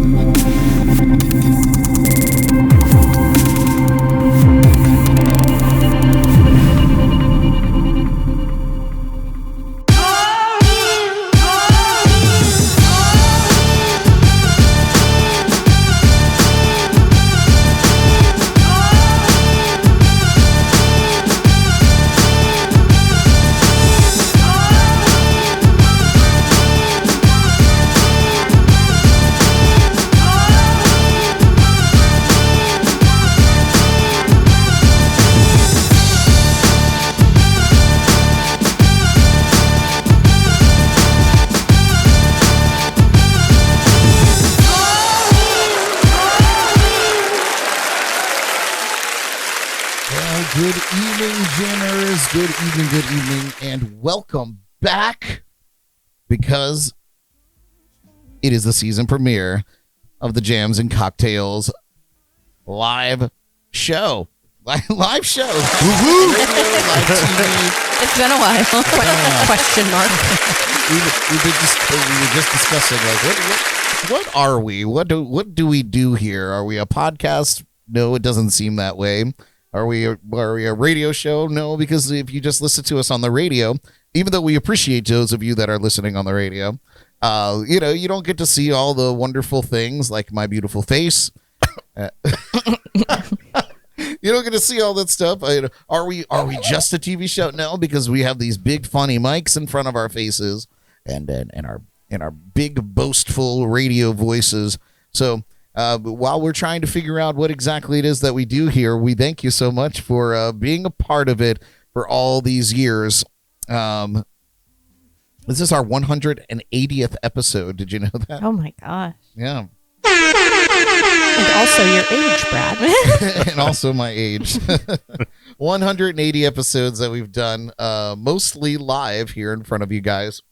Good evening, and welcome back, because it is the season premiere of the Jams and Cocktails live show. Live show. Radio, live TV. It's been a while. Question mark. We were just discussing, like, what are we? What do we do here? Are we a podcast? No, it doesn't seem that way. Are we a radio show? No, because if you just listen to us on the radio, even though we appreciate those of you that are listening on the radio, you don't get to see all the wonderful things like my beautiful face. You don't get to see all that stuff. Are we just a TV show? No, because we have these big funny mics in front of our faces and our big boastful radio voices. So while we're trying to figure out what exactly it is that we do here, we thank you so much for being a part of it for all these years. This is our 180th episode. Did you know that? Oh, my gosh. Yeah. And also your age, Brad. And also my age. 180 episodes that we've done, mostly live here in front of you guys.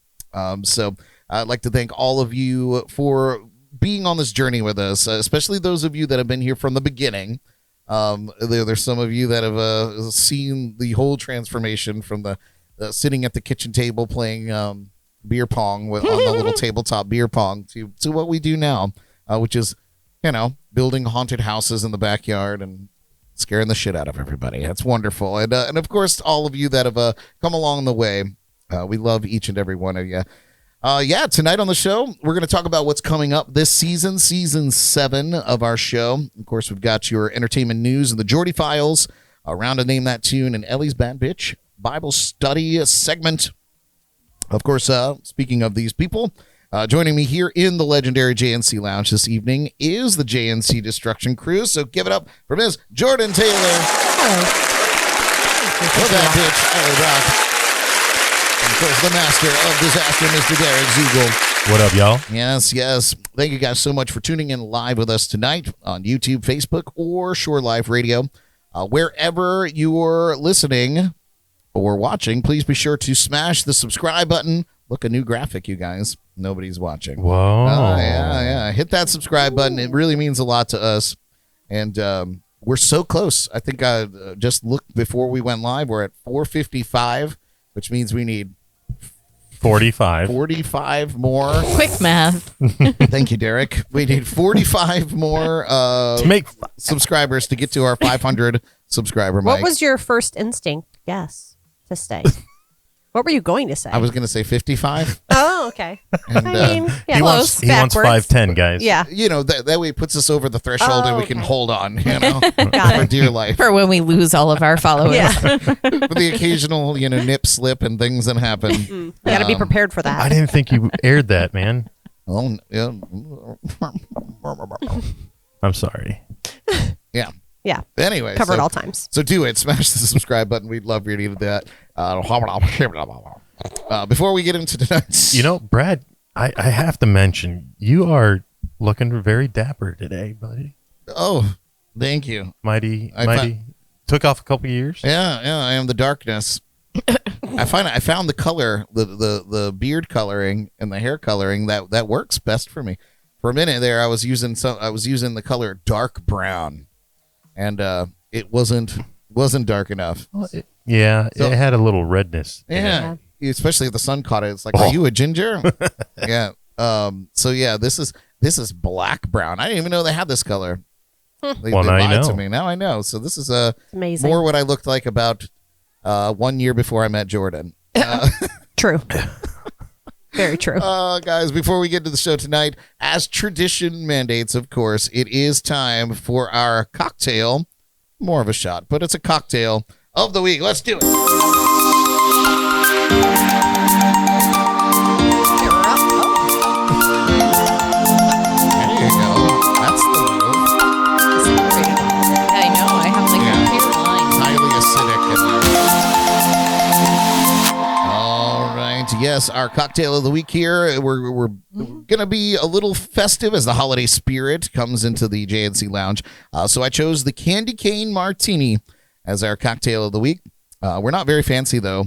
So I'd like to thank all of you for being on this journey with us, especially those of you that have been here from the beginning. There's some of you that have seen the whole transformation from the sitting at the kitchen table playing beer pong on the little tabletop beer pong to what we do now, which is, building haunted houses in the backyard and scaring the shit out of everybody. That's wonderful. And of course, all of you that have come along the way, we love each and every one of you. Tonight on the show, we're going to talk about what's coming up this season 7 of our show. Of course, we've got your entertainment news and the Jordy Files, Around to Name That Tune, and Elly's Bad Bitch Bible Study segment. Of course, speaking of these people, joining me here in the legendary JNC Lounge this evening is the JNC Destruction Crew. So give it up for Ms. Jordyn Taylor. Oh, Bad Bitch, Elly Brock. And of course, the master of disaster, Mr. Derek Ziegel. What up, y'all? Yes. Thank you guys so much for tuning in live with us tonight on YouTube, Facebook, or Shore Live Radio. Wherever you're listening or watching, please be sure to smash the subscribe button. Look, a new graphic, you guys. Nobody's watching. Whoa. Yeah. Hit that subscribe button. It really means a lot to us. And we're so close. I think I just looked before we went live. We're at 455. Which means we need 45 more. Quick math. Thank you, Derek. We need 45 more to make subscribers to get to our 500 subscriber What mic. was your first instinct guess to stay? What were you going to say? I was going to say 55. Oh, okay. And, he wants 510, guys. Yeah. That way it puts us over the threshold and we can hold on, Got for it. dear life. For when we lose all of our followers. Yeah. For the occasional, nip slip and things that happen. You got to be prepared for that. I didn't think you aired that, man. Oh, yeah. I'm sorry. Yeah. Yeah. Anyway. Covered all times. So do it. Smash the subscribe button. We'd love for you to do that. Before we get into tonight's... Brad, I have to mention, you are looking very dapper today, buddy. Oh, thank you. Mighty. Took off a couple years. Yeah, I am the darkness. I found the color, the beard coloring and the hair coloring that works best for me. For a minute there, I was using the color dark brown, and it wasn't dark enough. Well, it had a little redness. Yeah, especially if the sun caught it. It's like, are you a ginger? Yeah. This is This is black brown. I didn't even know they had this color. They Well, now you lied know. to me. Now I know. So this is Amazing. more what I looked like about 1 year before I met Jordyn. True. Very true. Guys, before we get to the show tonight, as tradition mandates, of course, it is time for our cocktail. More of a shot, but it's a cocktail of the week. Let's do it. There you go. That's the move. I know. I have like a clear line. Highly acidic in there. All right. Yes, our cocktail of the week here. We're going to be a little festive as the holiday spirit comes into the JNC Lounge. So I chose the Candy Cane Martini as our cocktail of the week. We're not very fancy, though.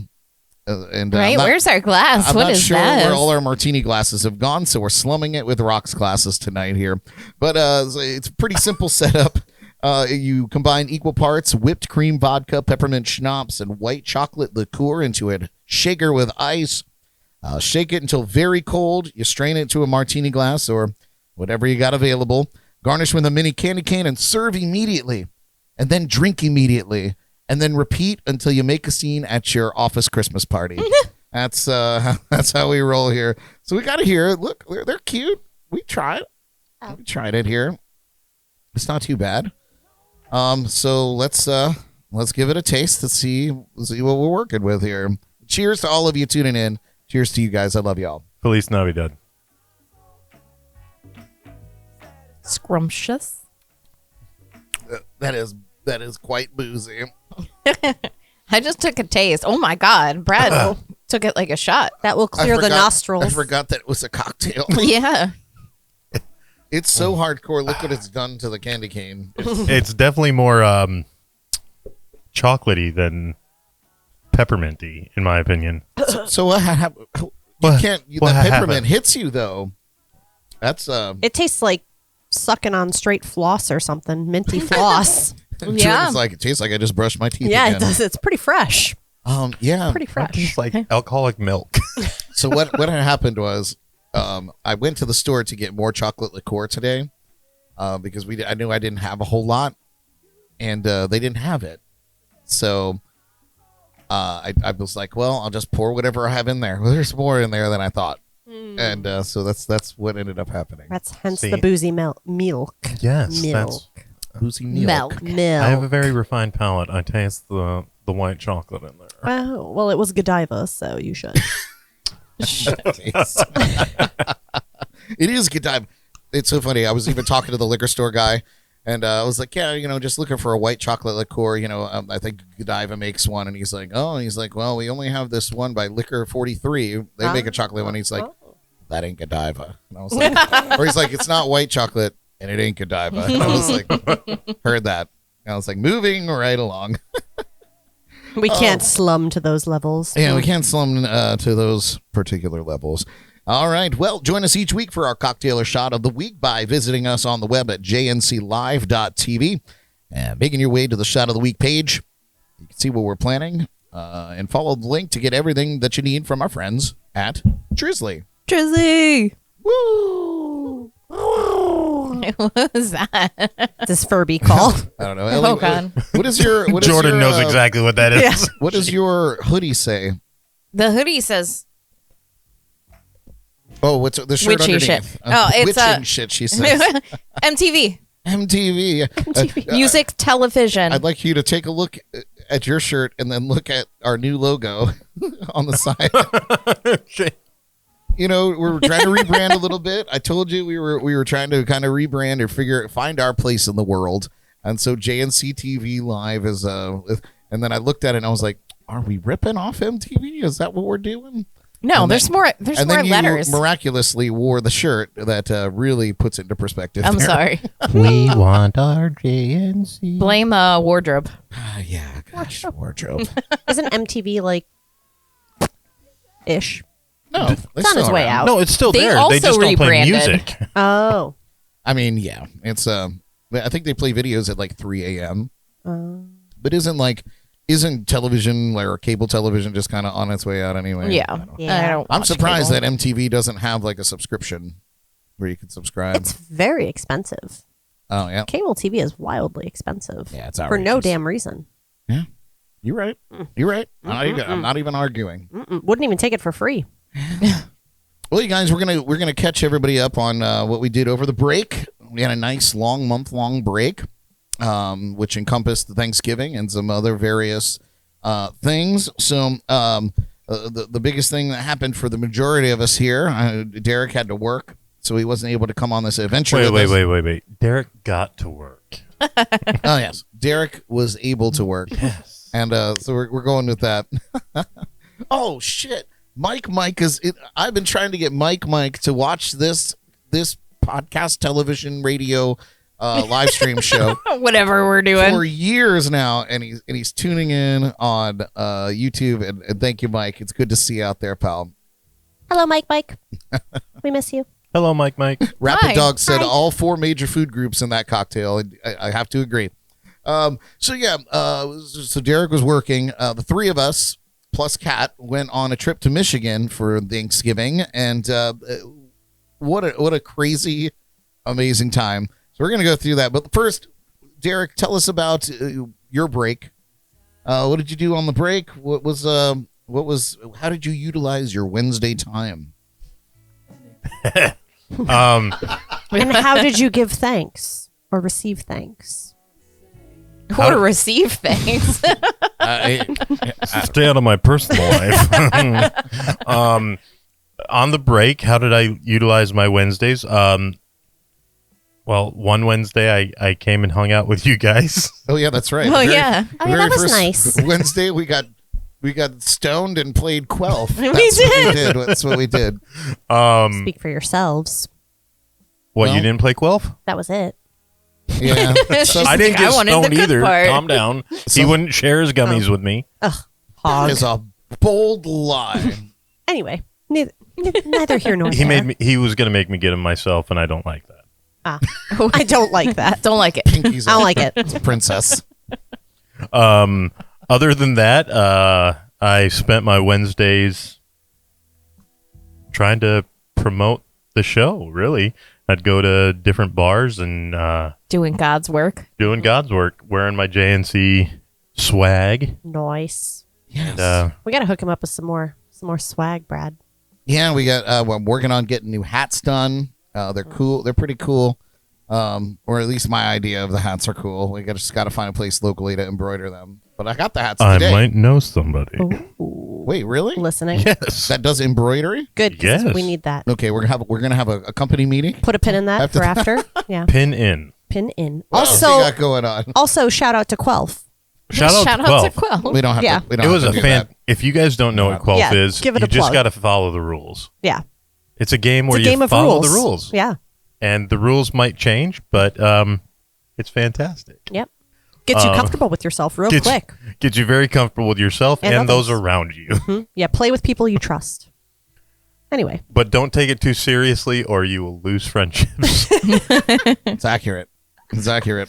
Right? Where's our glass? I'm What not is sure that? where all our martini glasses have gone, so we're slumming it with rocks glasses tonight here. But it's a pretty simple setup. You combine equal parts whipped cream vodka, peppermint schnapps, and white chocolate liqueur into a shaker with ice. Shake it until very cold. You strain it into a martini glass or whatever you got available. Garnish with a mini candy cane and serve immediately. And then drink immediately. And then repeat until you make a scene at your office Christmas party. That's how we roll here. So we got it here. Look, they're cute. We tried. We tried it here. It's not too bad. So let's give it a taste to see what we're working with here. Cheers to all of you tuning in. Cheers to you guys. I love y'all. Feliz Navidad. Scrumptious. That is quite boozy. I just took a taste. Oh my God. Brad took it like a shot. That will clear the nostrils. I forgot that it was a cocktail. Yeah. It's so hardcore. Look what it's done to the candy cane. It's definitely more chocolatey than pepperminty, in my opinion. So what happened? You What- can't. what The peppermint happened? hits you though. That's It tastes like sucking on straight floss or something. Minty floss. Yeah. It's like it tastes like I just brushed my teeth. Yeah, again. it does. It's pretty fresh. Yeah. Pretty fresh. It's like alcoholic milk. So what had happened was, I went to the store to get more chocolate liqueur today, because I knew I didn't have a whole lot, and they didn't have it. So I was like, well, I'll just pour whatever I have in there. Well, there's more in there than I thought, and so that's what ended up happening. That's hence See? the boozy milk. Yes, Milk. Boozy milk. I have a very refined palate. I taste the white chocolate in there. Oh, well, it was Godiva, so you should. It is good time. It's so funny. I was even talking to the liquor store guy, and I was like, yeah, just looking for a white chocolate liqueur. I think Godiva makes one, and he's like, oh, well, we only have this one by Liquor 43. They make a chocolate one. He's like, that ain't Godiva. And I was like, or he's like, it's not white chocolate, and it ain't Godiva. And I was like, heard that. And I was like, moving right along. We can't slum to those levels. Yeah, we can't slum to those particular levels. All right. Well, join us each week for our cocktail or shot of the week by visiting us on the web at jnclive.tv and making your way to the shot of the week page. You can see what we're planning and follow the link to get everything that you need from our friends at Drizzly. Drizzy. Woo! What was that? This Furby call. I don't know. Elly, Oh, God. What is your Jordyn knows exactly what that is. What does your hoodie say? The hoodie says Oh, what's the shirt Witchy underneath? shit. Oh, it's, witchy shit, she says. MTV. MTV. Music, television. I'd like you to take a look at your shirt and then look at our new logo on the side. We're trying to rebrand a little bit. I told you we were trying to kind of rebrand or find our place in the world. And so JNC TV Live is and then I looked at it and I was like, are we ripping off MTV? Is that what we're doing? No, And there's then- more. There's and more then you letters. miraculously wore the shirt that really puts it into perspective. I'm there. sorry. We want our JNC. Blame wardrobe. Yeah, gosh, wardrobe. Isn't MTV like ish? No, It's on its way out. No, it's still They there. also They just don't play rebranded. music. Oh. I mean, yeah, it's I think they play videos at like 3 a.m. But isn't television or cable television just kind of on its way out anyway? Yeah. I don't know. Yeah. I don't. I'm watch surprised cable. that MTV doesn't have like a subscription where you can subscribe. It's very expensive. Oh yeah, Cable TV is wildly expensive. Yeah, it's for no outrageous. damn reason. you're right. You're right. I'm not even arguing. Wouldn't even take it for free. Well, you guys, we're gonna catch everybody up on what we did over the break. We had a nice month-long break, which encompassed the Thanksgiving and some other various things. So the biggest thing that happened for the majority of us here, Derek had to work, so he wasn't able to come on this adventure. Wait. Derek got to work. Oh yes, Derek was able to work. Yes. And so we're going with that. Oh shit, Mike is. I've been trying to get Mike to watch this podcast, television, radio, live stream show Whatever we're doing. for years now, and he's tuning in on YouTube. And thank you, Mike. It's good to see you out there, pal. Hello, Mike. We miss you. Hello, Mike. Rapid Hi. Dog said Hi. all 4 major food groups in that cocktail. And I have to agree. So Derek was working. The 3 of us plus Kat went on a trip to Michigan for Thanksgiving, and what a crazy, amazing time. So we're gonna go through that. But first, Derek, tell us about your break. What did you do on the break? How did you utilize your Wednesday time? And how did you give thanks or receive thanks? Or receive things. Stay out of my personal life. On the break, how did I utilize my Wednesdays? Well, one Wednesday I came and hung out with you guys. Oh yeah, that's right. Oh, yeah. Oh, yeah, that was nice. Wednesday we got stoned and played Quelf. We That's what we did. did. That's what we did. Speak for yourselves. What, Well- you didn't play Quelf? That was it. Yeah. So I didn't I get wanted the stoned good either. part. Calm down. He wouldn't share his gummies with me. Hog. is a bold lie. Anyway, neither here nor He there. He was going to make me get him myself, and I don't like that. I don't like that. Don't like it. Pinky's I don't like it. a princess. Other than that, I spent my Wednesdays trying to promote the show, really. I'd go to different bars and Doing God's work. doing God's work, wearing my JNC swag. Nice. Yes. And, We got to hook him up with some more swag, Brad. Yeah, we got. We're working on getting new hats done. They're cool. They're pretty cool. Or at least my idea of the hats are cool. We just got to find a place locally to embroider them. But I got the hats I today. might know somebody. Wait, really? Listening. Yes. That does embroidery? Good. 'Cause Yes. we need that. Okay, we're gonna have a company meeting. Put a pin in that After- for after. Yeah. Pin in. Pin in. What else Also, you got going on? also shout out to Quelf. Shout out to Quelf. Quill. We don't have Yeah. to. We don't It was have a to do fan. that. If you guys don't know what Quelf Yeah, is, give it you a just plug. got to follow the rules. Yeah. It's a game It's where a game you of follow rules. the rules. Yeah. And the rules might change, but it's fantastic. Yep. Gets you comfortable with yourself real Gets- quick. Gets you very comfortable with yourself And and those others. around you. Yeah. Play with people you trust. Anyway. But don't take it too seriously or you will lose friendships. It's accurate. It's accurate.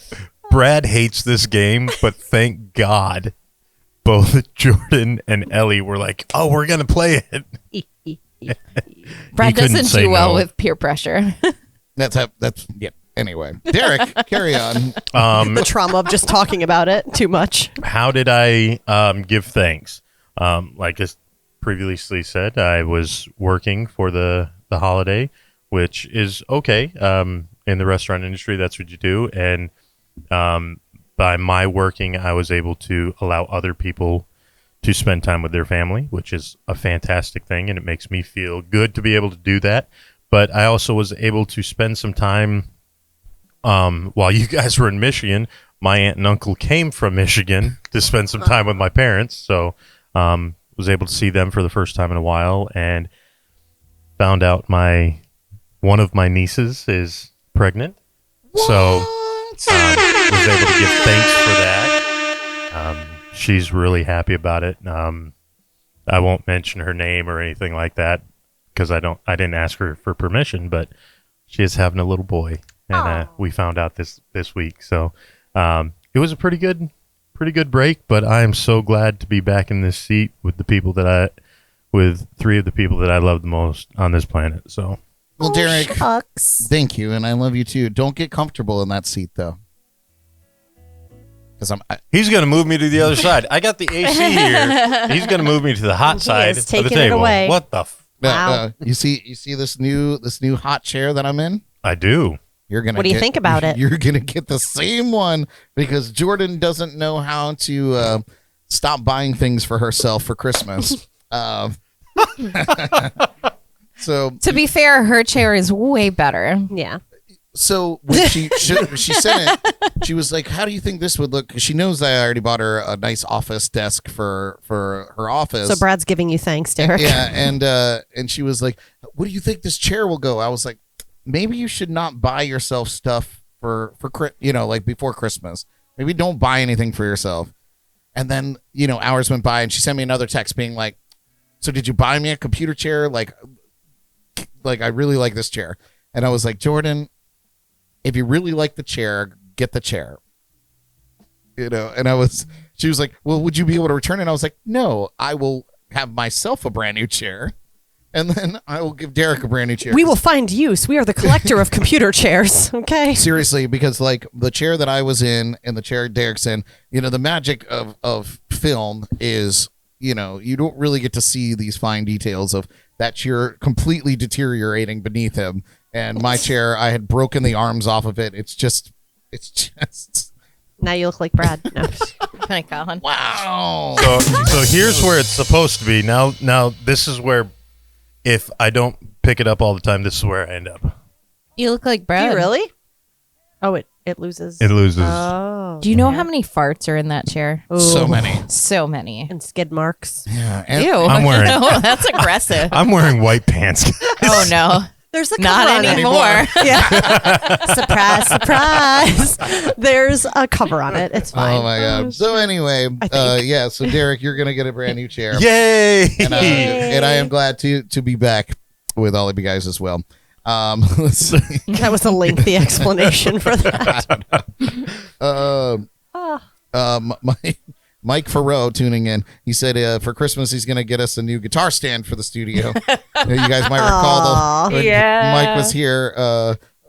Brad hates this game, but thank God both Jordyn and Elly were like, oh, we're going to play it. Brad couldn't doesn't say do well no. with peer pressure. That's yeah. Anyway, Derek, carry on. The trauma of just talking about it too much. How did I give thanks? Like I previously said, I was working for the holiday, which is okay. In the restaurant industry, that's what you do. And by my working, I was able to allow other people to spend time with their family, which is a fantastic thing. And it makes me feel good to be able to do that. But I also was able to spend some time while you guys were in Michigan. My aunt and uncle came from Michigan to spend some time with my parents. So was able to see them for the first time in a while and found out one of my nieces is pregnant. So was able to give thanks for that. She's really happy about it. I won't mention her name or anything like that because I didn't ask her for permission, but she is having a little boy, and we found out this week. So it was a pretty good break, but I am so glad to be back in this seat with the people with 3 of the people that I love the most on this planet. So Well, Derek, Shucks. thank you, and I love you too. Don't get comfortable in that seat, though. Because He's going to move me to the other side. I got the AC here. He's going to move me to the hot side is of the taking it table. away. What the? Wow. you see this new hot chair that I'm in? I do. You're gonna. What do you think about it? You're gonna get the same one because Jordyn doesn't know how to stop buying things for herself for Christmas. So To be fair, her chair is way better. Yeah. So when she sent it, she was like, "How do you think this would look?" 'Cause she knows that I already bought her a nice office desk for her office. So Brad's giving you thanks, Derek. Yeah, and she was like, "What do you think this chair will go?" I was like, "Maybe you should not buy yourself stuff for like before Christmas. Maybe don't buy anything for yourself." And then hours went by, and she sent me another text being like, "So did you buy me a computer chair? Like I really like this chair." And I was like, "Jordyn, if you really like the chair, get the chair." And she was like, "Well, would you be able to return it?" And I was like, "No, I will have myself a brand new chair, and then I will give Derek a brand new chair." We will find use. We are the collector of computer chairs. Okay. Seriously, because like the chair that I was in and the chair Derek's in, the magic of film is, you don't really get to see these fine details of that chair completely deteriorating beneath him. And my chair, I had broken the arms off of it. It's just. Now you look like Brad. No. My God. Wow. So here's where it's supposed to be. Now this is where, if I don't pick it up all the time, this is where I end up. You look like Do Brad. you really? Oh, it loses. It loses. Oh. Do you know how many farts are in that chair? So many. So many. And skid marks. Yeah. And Ew. I'm wearing- No, that's aggressive. I'm wearing white pants. Oh, no. There's a cover Not on it. anymore. Yeah. Surprise, surprise. There's a cover on it. It's fine. Oh my God. So anyway, think. so Derek, you're gonna get a brand new chair. Yay! And I am glad to be back with all of you guys as well. Let's see. That was a lengthy explanation for that. Mike Farrow tuning in. He said for Christmas he's going to get us a new guitar stand for the studio. You guys might recall when Mike was here.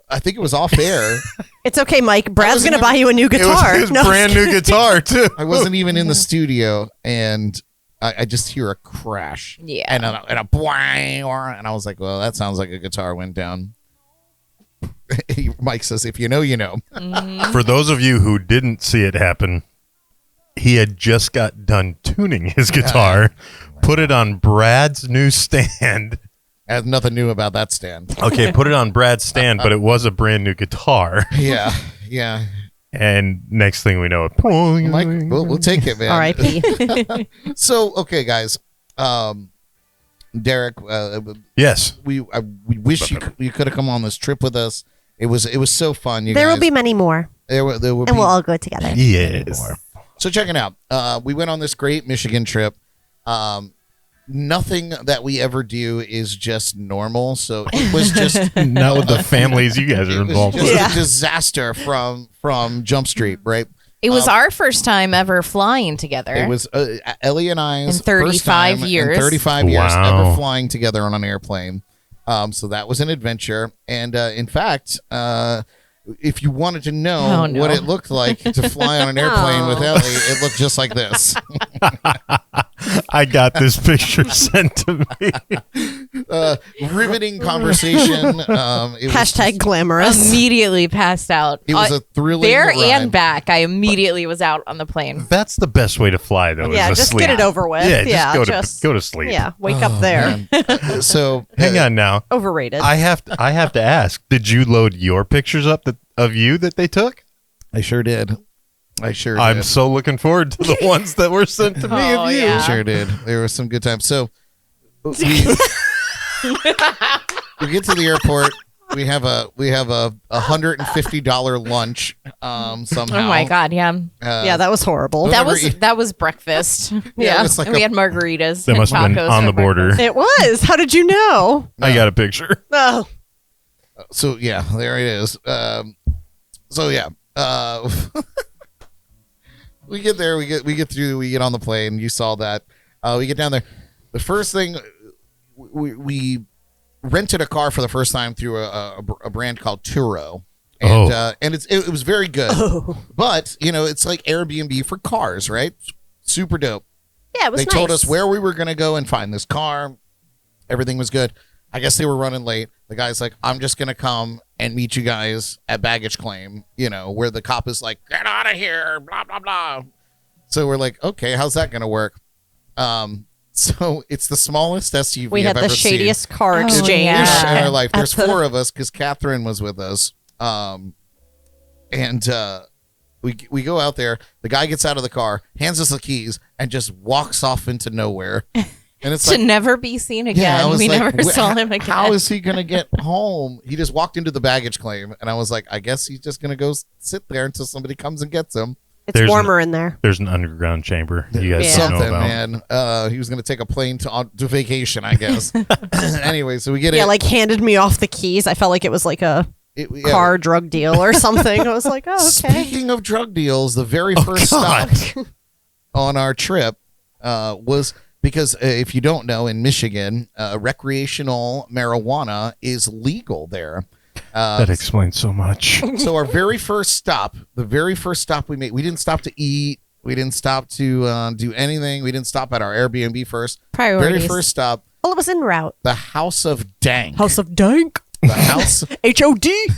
I think it was off air. It's okay, Mike. Brad's going to buy you a new It was guitar. his No, brand new guitar too. I wasn't even in the studio, and I just hear a crash. Yeah. And a boing, and I was like, well, that sounds like a guitar went down. Mike says, if you know, you know. For those of you who didn't see it happen, he had just got done tuning his guitar, put it on Brad's new stand. Has nothing new about that stand. Okay, put it on Brad's stand, but it was a brand new guitar. Yeah. And next thing we know, Mike, we'll take it, man. R.I.P. So, okay, guys. Derek, yes, we wish you could have come on this trip with us. It was so fun. There will be many more. There will And be we'll all go together. yes. So check it out. We went on this great Michigan trip. Nothing that we ever do is just normal. So it was just Not with the families you guys are it was involved just with. a disaster from Jump Street, right? It was our first time ever flying together. It was Elly and I's In 35 first time years. in 35 years Wow. ever flying together on an airplane. So that was an adventure. And in fact, if you wanted to know Oh, no. what it looked like to fly on an airplane with Elly, it looked just like this. I got this picture sent to me. Riveting conversation. It was Hashtag glamorous. immediately passed out. It was a thrilling there ride. and back. I immediately was out on the plane. That's the best way to fly, though. Yeah, is just asleep. get it over with. Yeah, just Yeah, go to sleep. Yeah, wake up there. So Hang on now. Overrated. I have to ask. Did you load your pictures up of you that they took? I sure did. I'm so looking forward to the ones that were sent to me Oh, of you. yeah. Sure did. There was some good times. So we get to the airport. We have a $150 lunch somehow. Oh my God, yeah. yeah, that was horrible. That Remember- was breakfast. Yeah, it was like and we a- had margaritas. That and must have been tacos on for the border. breakfast. It was. How did you know? I got a picture. Oh, So yeah, there it is. So yeah, we get there. We get through. We get on the plane. You saw that. We get down there. The first thing we rented a car for the first time through a brand called Turo. And it was very good. But, it's like Airbnb for cars, right? Super dope. Yeah, it was They told us where we were going to go and find this car. Everything was good. I guess they were running late. The guy's like, I'm just going to come and meet you guys at baggage claim, where the cop is like, get out of here, blah, blah, blah. So we're like, okay, how's that going to work? So it's the smallest SUV We had I've the ever shadiest seen car exchange. yeah. in our life. There's At the- 4 of us because Catherine was with us. We go out there. The guy gets out of the car, hands us the keys, and just walks off into nowhere. And it's To like, never be seen again. I was We like, never saw him again. How is he going to get home? He just walked into the baggage claim, and I was like, I guess he's just going to go sit there until somebody comes and gets him. It's warmer in there. There's an underground chamber. You guys Yeah. don't know Something, about. man. He was going to take a plane to vacation, I guess. Anyway, so we get Yeah, it. like handed me off the keys. I felt like it was like a car drug deal or something. I was like, oh, okay. Speaking of drug deals, the very first stop on our trip was because if you don't know, in Michigan, recreational marijuana is legal there. That explains so much. So our the very first stop we made, we didn't stop to eat. We didn't stop to do anything. We didn't stop at our Airbnb first. Priorities. Very first stop, Well, it was en route. the House of Dank. House of Dank. The House. H-O-D.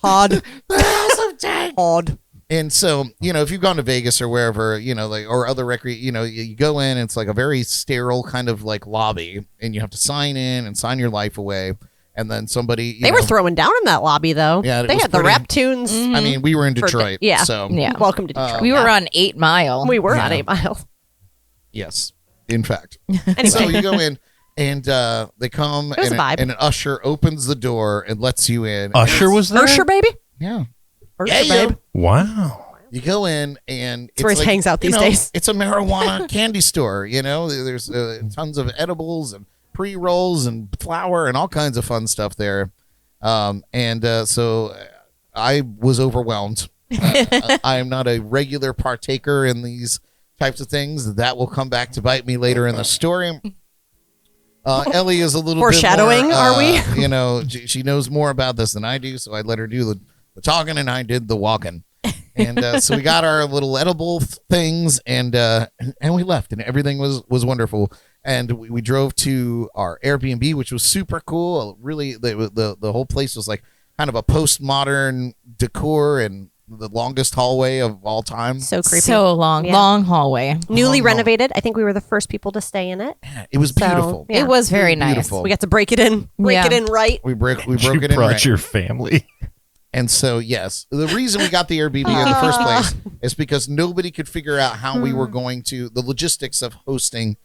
Hod. The House of Dank. Hod. And so, if you've gone to Vegas or wherever, or other you go in, and it's like a very sterile kind of like lobby, and you have to sign in and sign your life away. And then somebody, They were throwing down in that lobby, though. Yeah, it they was had the pretty- rap tunes. I mean, we were in for Detroit. yeah. So, Yeah. Welcome to Detroit. We were on 8 Mile. We were Yeah. on 8 Mile. yes, in fact. Anyway. So you go in, and they come, It was and, a vibe. and an usher opens the door and lets you in. And Usher it's- was there? Ursher, baby. Yeah. Ursher, Yeah, babe. Wow. You go in, and It's where he hangs out these days. It's a marijuana candy store. There's tons of edibles and pre-rolls and flour and all kinds of fun stuff there. So I was overwhelmed. I am not a regular partaker in these types of things. That will come back to bite me later in the story. Elly is a little Foreshadowing, bit more, are we? She knows more about this than I do, so I let her do the talking, and I did the walking. And so we got our little edible things, and we left, and everything was wonderful. And we drove to our Airbnb, which was super cool. Really, the whole place was like kind of a postmodern decor, and the longest hallway of all time. So creepy. So long, Yeah. long hallway. Newly Oh. renovated. I think we were the first people to stay in it. It was So, beautiful. yeah. It was very nice. Beautiful. We got to break it in. Break Yeah. it in right. We broke You it in. brought Right. your family. And so, yes, the reason we got the Airbnb in the first place is because nobody could figure out how we were going to the logistics of hosting.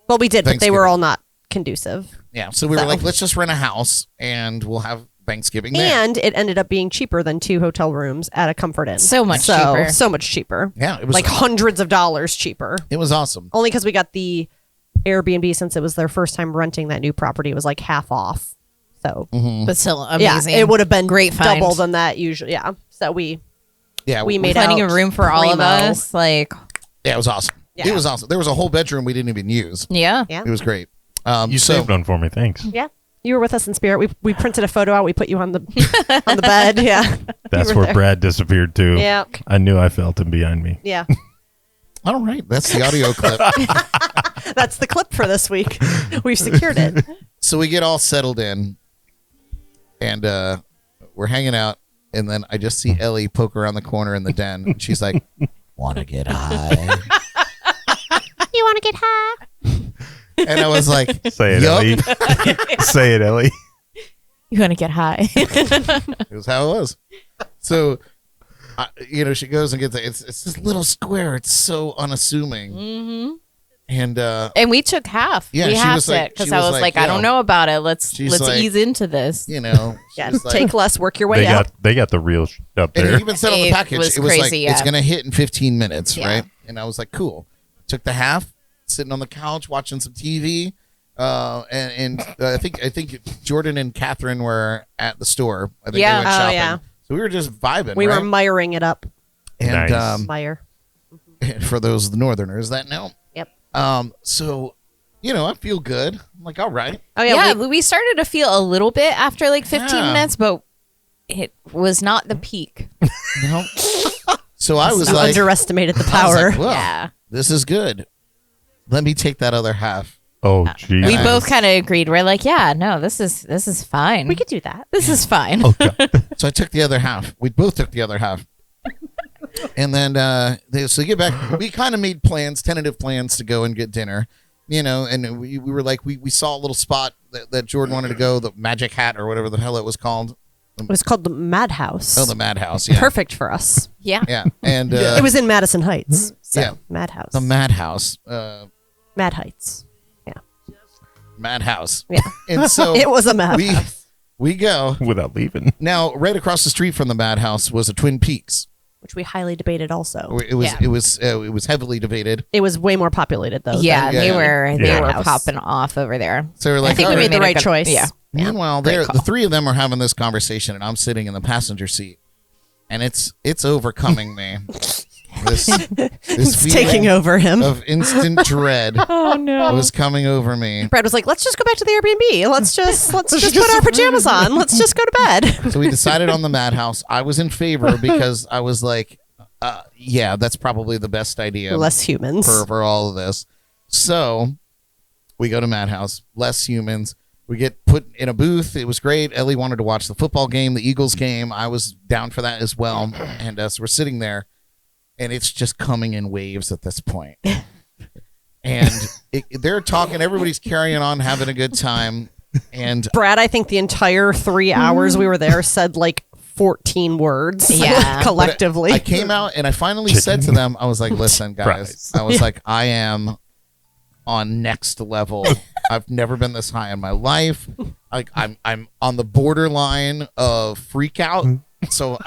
Well, we did, but they were Thanksgiving. all not conducive. Yeah, so we were like, let's just rent a house and we'll have Thanksgiving there. And it ended up being cheaper than 2 hotel rooms at a Comfort Inn. So much cheaper. So much cheaper. Yeah, it was Like hundreds of dollars cheaper. it was awesome. Only because we got the Airbnb since it was their first time renting that new property. It was like half off. So But still yeah, amazing. it would have been great find. double than that usually. Yeah. So we made Plenty out of room for all of primo. us. Like, Yeah, it was awesome. Yeah. It was awesome. There was a whole bedroom we didn't even use. yeah. Yeah. It was great. You saved one for me. Thanks. Yeah. You were with us in spirit. We printed a photo out. We put you on the on the bed. Yeah. That's You were where there. Brad disappeared too. Yeah. I knew I felt him behind me. Yeah. All right, that's the audio clip. That's the clip for this week. We've secured it. So we get all settled in, and we're hanging out, and then I just see Elly poke around the corner in the den, and she's like, "Want to get high?" You want to get high? And I was like, Say it, "Yup." Elly. Say it, Elly. You want to get high. It was how it was. So, she goes and gets it. It's this little square. It's so unassuming. Mm-hmm. And And we took half. Yeah, we she halved was like- it because she I was was like, like, I yo. don't know about it. Let's She's like- ease into this. Yeah. she's like, Take less, work your way They out. got the real up and there. it even said on the It package, was it was like, crazy, it's yeah. going to hit in 15 minutes, Yeah. right? And I was like, cool. Took the half, sitting on the couch, watching some TV. And I think Jordyn and Catherine were at the store. I think Yeah. they went Oh, shopping. yeah. So we were just vibing, We right? were miring it up. And Nice. Mire. for those northerners that know. Yep. So I feel good. I'm like, all right. Oh Yeah, we started to feel a little bit after like 15 minutes, but it was not the peak. No. So I was you like, underestimated the I was power. like, well, Yeah. this is good. Let me take that other half. Oh, geez. We And both kind of agreed. We're like, yeah, no, this is fine. We could do that. This is fine. So I took the other half. We both took the other half. And then, so get back. We kind of made plans, tentative plans to go and get dinner, and we were like, we saw a little spot that Jordyn wanted to go, the Magic Hat or whatever the hell it was called. It was called the Madhouse. Oh, the Madhouse. Yeah. Perfect for us. Yeah. Yeah. And It was in Madison Heights. So, Yeah. Madhouse. the Madhouse. Mad Heights. Madhouse. Yeah. And so It was a madhouse. we go. Without leaving. Now, right across the street from the Madhouse was a Twin Peaks. Which we highly debated also. It was Yeah. it was heavily debated. It was way more populated though. Yeah, Yeah, they yeah. were Yeah. popping off over there. So we're like, I think all we right. made the right a good- choice. Yeah. Meanwhile, Great the call. three of them are having this conversation, and I'm sitting in the passenger seat, and it's overcoming me. This It's feeling taking over him. of instant dread Oh no. was coming over me. Brad was like, let's just go back to the Airbnb. Let's just put our pajamas on. Let's just go to bed. So we decided on the Madhouse. I was in favor because I was like, yeah, that's probably the best idea Less humans. for all of this. So we go to Madhouse, less humans. We get put in a booth. It was great. Elly wanted to watch the football game, the Eagles game. I was down for that as well. And so we're sitting there, and it's just coming in waves at this point. And they're talking. Everybody's carrying on, having a good time. And Brad, I think the entire 3 hours we were there said like 14 words Yeah. collectively. I came out and I finally said to them, I was like, listen, guys. Surprise. I was like, I am on next level. I've never been this high in my life. Like I'm on the borderline of freak out. So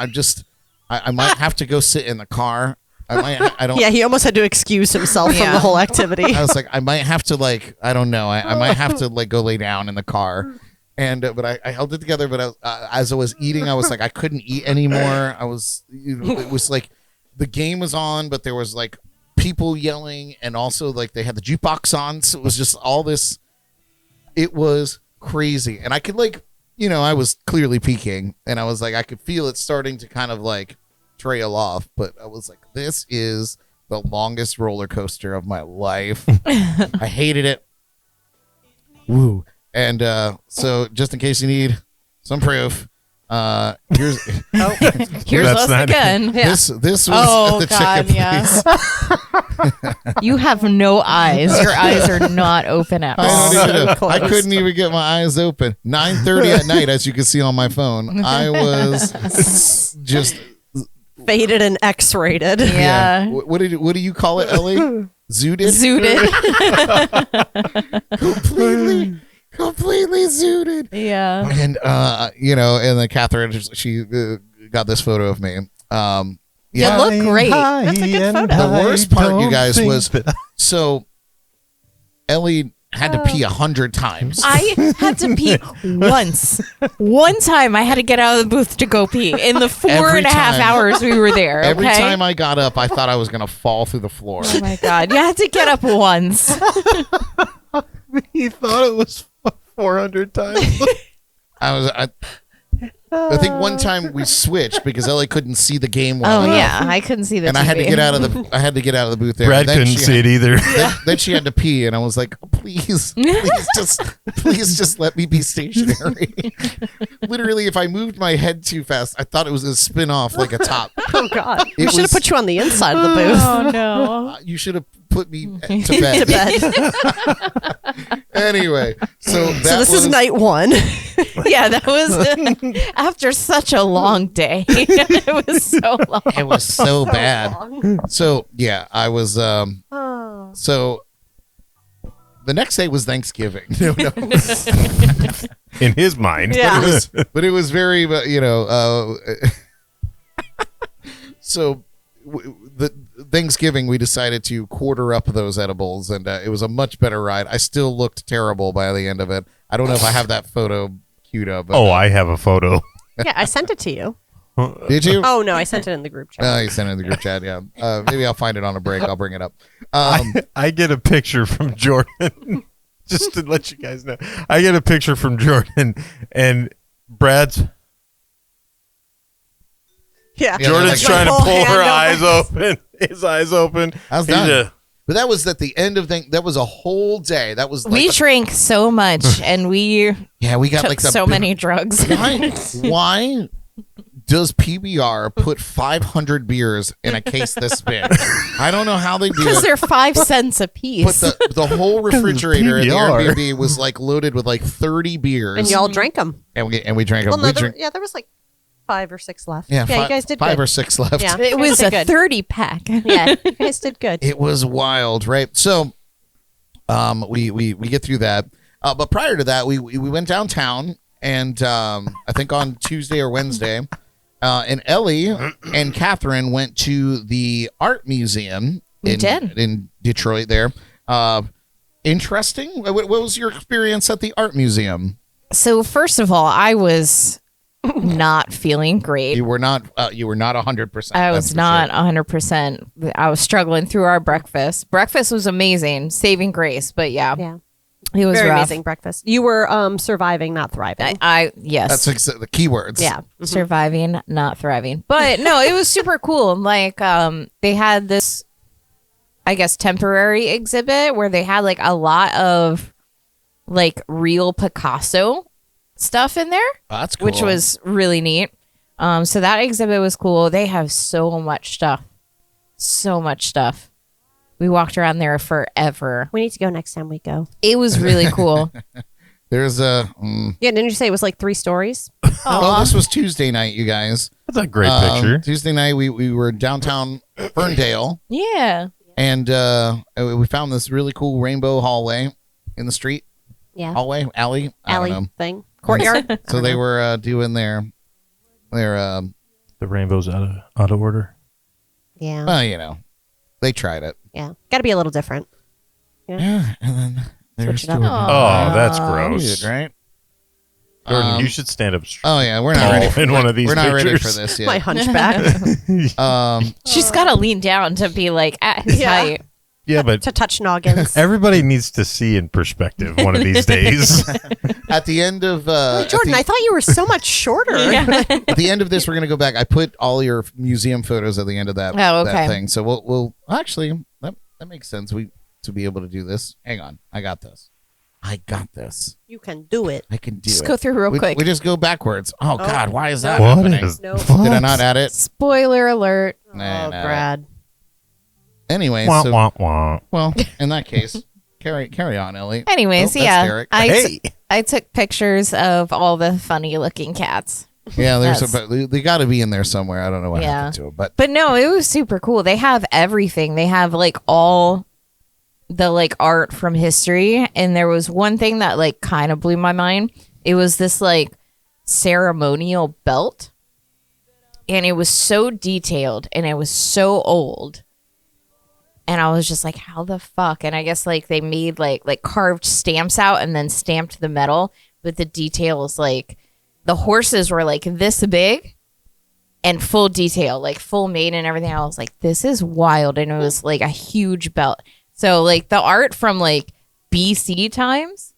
I might have to go sit in the car. I don't. Yeah, he almost had to excuse himself from Yeah. the whole activity. I was like, I might have to I don't know. I might have to go lay down in the car. And but I held it together. But as I was eating, I was like, I couldn't eat anymore. I was, it was like the game was on, but there was like people yelling, and also like they had the jukebox on. So it was just all this. It was crazy, and I could I was clearly peaking, and I was like, I could feel it starting to kind of like trail off. But I was like, this is the longest roller coaster of my life. I hated it. Woo. And so just in case you need some proof, here's Here's That's us not- again. Yeah. this was Oh, the God, chicken yeah. place. You have no eyes. Your eyes are not open at all. I couldn't even get my eyes open. 9:30 at night, as you can see on my phone. I was just Faded and X-rated. Yeah. What do you call it, Elly? Zooted. Completely zooted. Yeah. And and then Catherine, she got this photo of me. You look great. That's a good photo. The worst part, you guys, was so Elly had to pee 100 times. I had to pee once. One time I had to get out of the booth to go pee in the 4.5 time. hours we were there. Every okay? time I got up, I thought I was gonna fall through the floor. Oh my God. You had to get up once. He thought it was 400 times. I think one time we switched because Elly couldn't see the game well Oh enough. yeah. I couldn't see the And TV. I had to get out of the booth there. Brad And then couldn't she see had- it either. Then she had to pee, and I was like, oh, please just let me be stationary. Literally, if I moved my head too fast, I thought it was gonna spin off like a top. Oh God. We It should have was- put you on the inside of the booth. Oh no. You should have put me to bed. To bed. Anyway, so that So this was, is night one. Yeah, that was after such a long day. It was so long. It was so bad. So yeah, I was. Oh. So the next day was Thanksgiving. No. In his mind. Yeah. But it was very, so the Thanksgiving we decided to quarter up those edibles, and it was a much better ride. I still looked terrible by the end of it. I don't know if I have that photo queued up. But, Oh, I have a photo. Yeah, I sent it to you. did you? Oh no, I sent it in the group chat. You sent it in the group chat. Yeah, maybe I'll find it on a break. I'll bring it up. I get a picture from Jordan just to let you guys know. I get a picture from Jordyn and Brad's. Yeah. Jordyn's like trying to whole pull her hand eyes open. His eyes open. I was He's done. But that was at the end of thing. That was a whole day. That was like We drank so much, and we yeah, we got took like the so many drugs. Why does PBR put 500 beers in a case this big? I don't know how they do Because it. they're 5 cents a But piece. the whole refrigerator at the PBR. Airbnb was like loaded with like 30 beers, And y'all drank them. and we drank them. Well, no, we there, drank, yeah, there was like 5 or 6 left. yeah, you guys did 5 good. or 6 left. Yeah. It You was guys a did good. 30 pack. Yeah, you guys did good. It was wild, right? So, we get through that, but prior to that, we went downtown, and I think on Tuesday or Wednesday, and Elly and Catherine went to the art museum We did. in Detroit. There, interesting. What was your experience at the art museum? So first of all, I was not feeling great. You were not 100%. I was not 100%. I was struggling through our breakfast. Breakfast was amazing, saving grace, but yeah, Yeah. it was Very rough. amazing breakfast. You were surviving, not thriving. I yes, That's the keywords. Yeah. surviving, not thriving. But no, it was super cool. Like they had this, I guess, temporary exhibit where they had like a lot of like real Picasso stuff in there. Oh, that's cool. Which was really neat. So that exhibit was cool. They have so much stuff. So much stuff. We walked around there forever. We need to go next time we go. It was really cool. There's a. Yeah, didn't you say it was like 3 stories? Well, this was Tuesday night, you guys. That's a great picture. Tuesday night, we were downtown Ferndale, Yeah. and we found this really cool rainbow hallway in the street. Yeah. Hallway, alley, I don't know. Alley thing. Courtyard. So they were doing their The rainbow's out of order. Yeah. well, you know, they tried it. Yeah. Got to be a little different. Yeah, and then there's Switch it up. Oh, that's Weird, gross. right? Jordyn, you should stand up straight. Oh yeah, we're not ready. in one of these We're not ready for pictures. this My yet. hunchback. She's got to lean down to be like at his Yeah. height. Yeah, but to touch noggins. everybody needs to see in perspective one of these days. At the end of Jordyn, I thought you were so much shorter. at the end of this, we're gonna go back. I put all your museum photos at the end of that, Oh, that okay. thing. So we'll actually that makes sense. To be able to do this. Hang on, I got this. I got this. You can do it. I can do Just it. go through real we, quick. We just go backwards. Oh God, why is that What happening? is- Nope. Did I not add it? Spoiler alert. Nah, Oh, nah. Brad. Anyway, Wah, so wah, wah. well, in that case, carry on, Elly. Anyways, Oh, that's yeah. Derek. I took pictures of all the funny looking cats. Yeah, That's- they got to be in there somewhere. I don't know what Yeah. happened to them, but But no, it was super cool. They have everything. They have like all the like art from history. And there was one thing that like kind of blew my mind. It was this like ceremonial belt. And it was so detailed and it was so old. And I was just like, how the fuck? And I guess like they made like carved stamps out and then stamped the metal with the details. Like the horses were like this big and full detail, like full made and everything. I was like, this is wild. And it was like a huge belt. So like the art from like BC times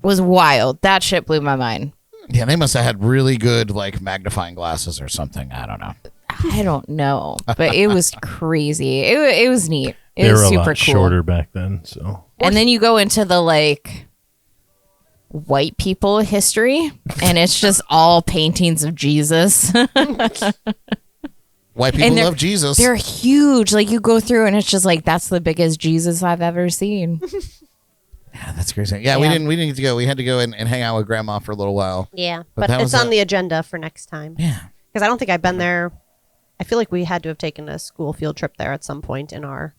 was wild. That shit blew my mind. yeah, they must have had really good like magnifying glasses or something. I don't know. I don't know, but it was crazy. It was neat. It They was were a super lot cool. shorter back then, so And then you go into the like white people history, and it's just all paintings of Jesus. White people they're- love Jesus. They're huge. Like you go through, and it's just like that's the biggest Jesus I've ever seen. Yeah, that's crazy. Yeah, we Yeah. didn't get to go. We had to go and hang out with Grandma for a little while. Yeah. But But that it's was on a- the agenda for next time. Yeah. Because I don't think I've been there. I feel like we had to have taken a school field trip there at some point in our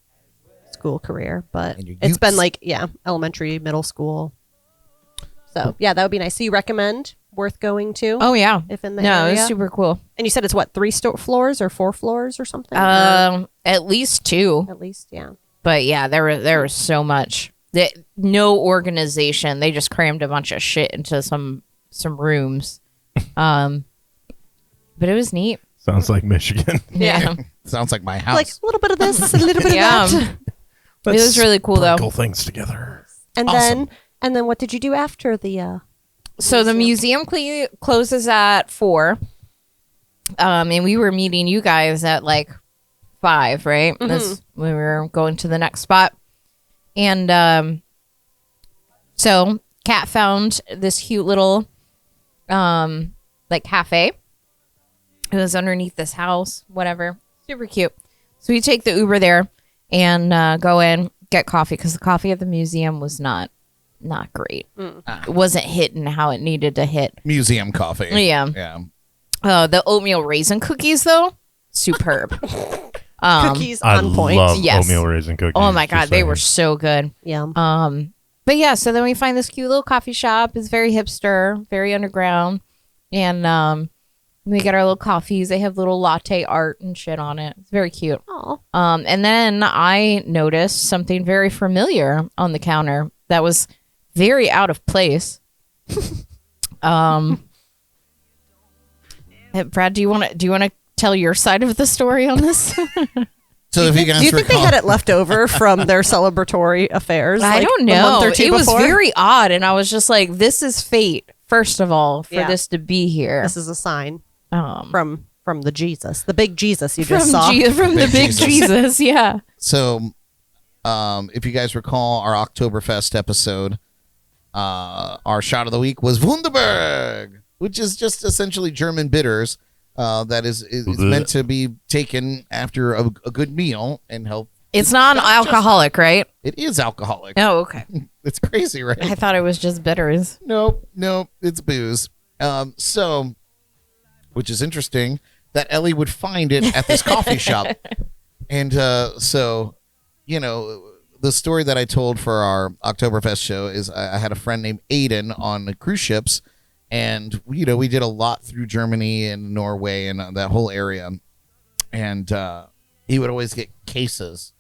school career. But And your it's been youths. like, yeah, elementary, middle school. So, yeah, that would be nice. So you recommend worth going to? Oh yeah, If in the no, it area? was super cool. And you said it's what, 3 floors or 4 floors or something? Or At least 2, at least, yeah. but yeah, there was so much. No organization. They just crammed a bunch of shit into some rooms. But it was neat. sounds like Michigan. Yeah, Sounds like my house. Like a little bit of this, a little bit Yeah. of that. It was really cool though. Sprinkle things together. And Awesome. then what did you do after the? So the museum closes at 4. And we were meeting you guys at like 5, right? That's when we were going to the next spot. And so Kat found this cute little like cafe. It was underneath this house, whatever. Super cute. So we take the Uber there and go in, get coffee, because the coffee at the museum was not great. It wasn't hitting how it needed to hit. Museum coffee. Yeah. The oatmeal raisin cookies, though, superb. Cookies I on point. love Yes. oatmeal raisin cookies. Oh my God, just they saying. were so good. Yeah. But yeah, so then we find this cute little coffee shop. It's very hipster, very underground. And we get our little coffees. They have little latte art and shit on it. It's very cute. Oh. And then I noticed something very familiar on the counter that was very out of place. Brad, do you want to tell your side of the story on this? So if you guys Do you think they recall- had it left over from their celebratory affairs? I like, don't a know. month or two It was before? very odd, and I was just like, "This is fate." First of all, for Yeah. this to be here, This is a sign um, from the Jesus, the big Jesus you from just saw. from the Big big Jesus. Jesus. Yeah. So, if you guys recall our Oktoberfest episode, our shot of the week was Wunderberg, which is just essentially German bitters that is meant to be taken after a good meal and help. It's non-alcoholic, right? It is alcoholic. Oh, okay. It's crazy, right? I thought it was just bitters. Nope, it's booze. So, which is interesting that Elly would find it at this coffee shop. And so, the story that I told for our Oktoberfest show is I had a friend named Aiden on the cruise ships, and we did a lot through Germany and Norway and that whole area. And he would always get cases,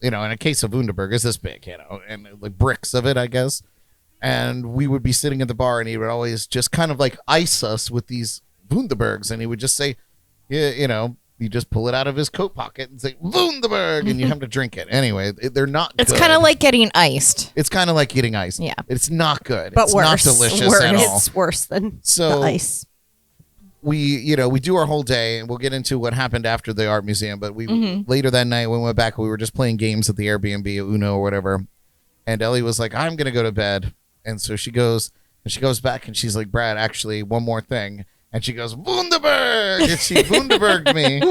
and a case of Wunderberg is this big, and like bricks of it, I guess. And we would be sitting at the bar, and he would always just kind of like ice us with these Wunderbergs, and he would just say, yeah, you just pull it out of his coat pocket and say Wunderberg, and you have to drink it. Anyway, they're not It's good. kind of like getting iced. It's kind of like getting ice. Yeah. It's not good. But it's worse. not delicious worse. at all. It's worse than So- the ice. We do our whole day, and we'll get into what happened after the art museum. But we later that night when we went back, we were just playing games at the Airbnb, Uno or whatever. And Elly was like, "I'm gonna go to bed," and so she goes back, and she's like, "Brad, actually, one more thing." And she goes, "Wunderberg!" And she Wunderberged me.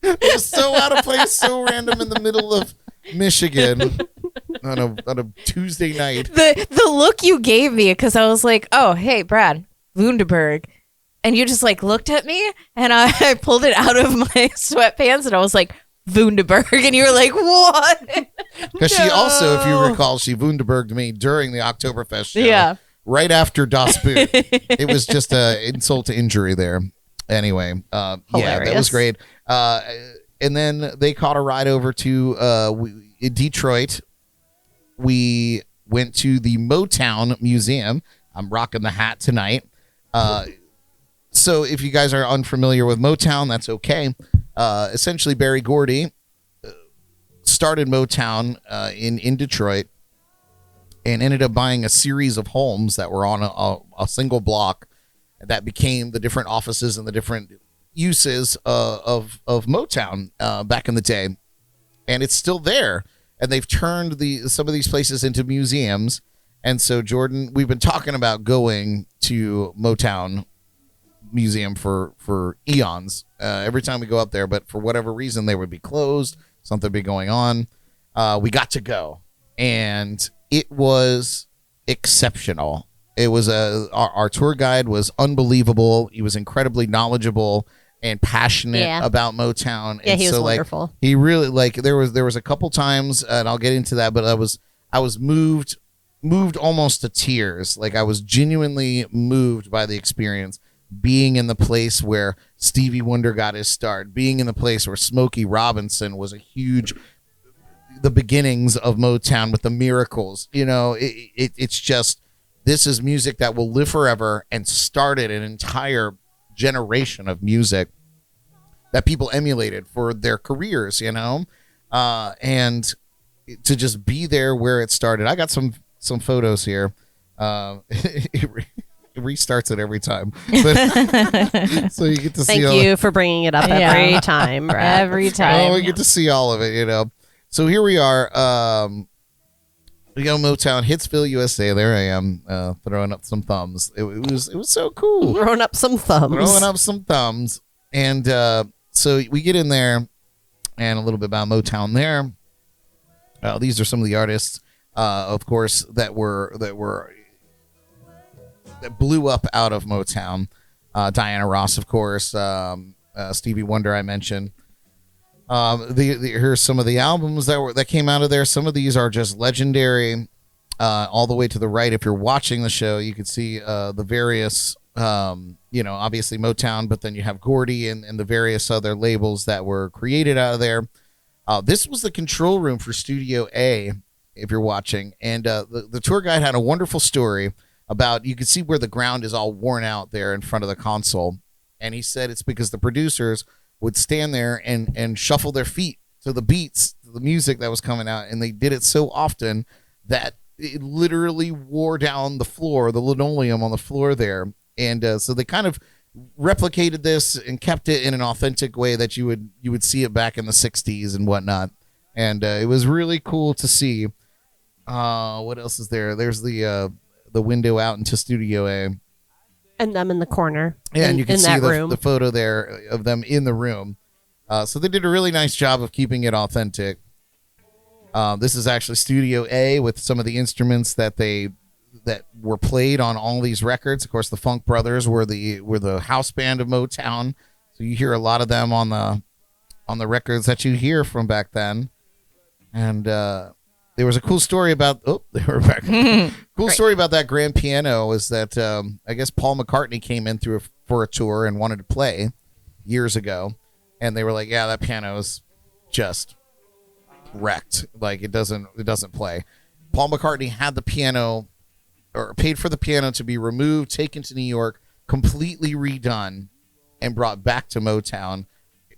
It was so out of place, so random in the middle of Michigan on a Tuesday night. The look you gave me, because I was like, "Oh, hey, Brad, Wunderberg," and you just like looked at me, and I pulled it out of my sweatpants, and I was like, "Wunderberg," and you were like, "What?" Because she also, if you recall, she Wunderberged me during the Oktoberfest show. Yeah. Right after Das Boot. It was just an insult to injury there. Anyway, yeah, that was Hilarious. great. And then they caught a ride over to Detroit. We went to the Motown Museum. I'm rocking the hat tonight. So if you guys are unfamiliar with Motown, that's okay. Essentially, Barry Gordy started Motown in Detroit and ended up buying a series of homes that were on a single block that became the different offices and the different uses of Motown back in the day. And it's still there. And they've turned some of these places into museums. And so, Jordyn, we've been talking about going to Motown Museum for eons every time we go up there. But for whatever reason, they would be closed. Something would be going on. We got to go. And it was exceptional. It was our tour guide was unbelievable. He was incredibly knowledgeable and passionate about Motown. Yeah, and he was so, wonderful. He really there was a couple times, and I'll get into that, but I was moved almost to tears. Like, I was genuinely moved by the experience, being in the place where Stevie Wonder got his start, being in the place where Smokey Robinson was the beginnings of Motown with the Miracles. It's just, this is music that will live forever and started an entire generation of music that people emulated for their careers, and to just be there where it started. I got some photos here. It restarts it every time. But, so you get to see Thank you for bringing it up every time, Brad. Every time. Oh, we get to see all of it, you know. So here we are. We go Motown, Hitsville, USA. There I am, throwing up some thumbs. It was so cool. Throwing up some thumbs. And so we get in there, and a little bit about Motown there. These are some of the artists, of course, that blew up out of Motown. Diana Ross, of course. Stevie Wonder, I mentioned. Here's some of the albums that came out of there. Some of these are just legendary. All the way to the right, if you're watching the show, you can see the various, obviously Motown, but then you have Jordy and the various other labels that were created out of there. This was the control room for Studio A, if you're watching. And the tour guide had a wonderful story about, you can see where the ground is all worn out there in front of the console. And he said it's because the producers would stand there and shuffle their feet to the beats, to the music that was coming out. And they did it so often that it literally wore down the floor, the linoleum on the floor there. And so they kind of replicated this and kept it in an authentic way that you would see it back in the 60s and whatnot. And it was really cool to see. What else is there? There's the window out into Studio A. And them in the corner. Yeah, and you can see room. the photo there of them in the room. So they did a really nice job of keeping it authentic. This is actually Studio A with some of the instruments that were played on all these records. Of course, the Funk Brothers were the house band of Motown. So you hear a lot of them on the records that you hear from back then. And there was a cool story about they were back. Cool story about that grand piano is that I guess Paul McCartney came in for a tour and wanted to play years ago, and they were like, "Yeah, that piano is just wrecked. Like it doesn't play." Paul McCartney had the piano, or paid for the piano to be removed, taken to New York, completely redone, and brought back to Motown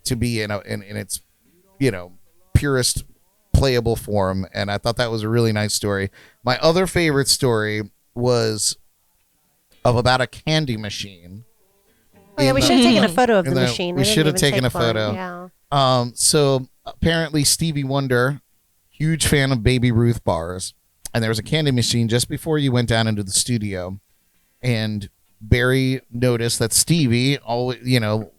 to be in its purest playable form. And I thought that was a really nice story. My other favorite story was about a candy machine. Oh yeah, we should have taken a photo of the machine. We should have taken a photo. Yeah. So apparently Stevie Wonder, huge fan of Baby Ruth bars, and there was a candy machine just before you went down into the studio, and Barry noticed that Stevie always,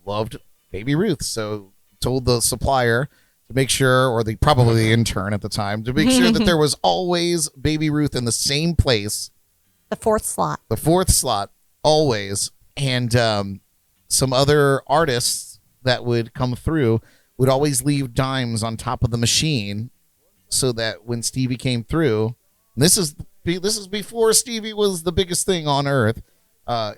loved Baby Ruth, so told the supplier to make sure, or probably the intern at the time, to make sure that there was always Baby Ruth in the same place. The fourth slot, always. And some other artists that would come through would always leave dimes on top of the machine so that when Stevie came through, and this is before Stevie was the biggest thing on earth,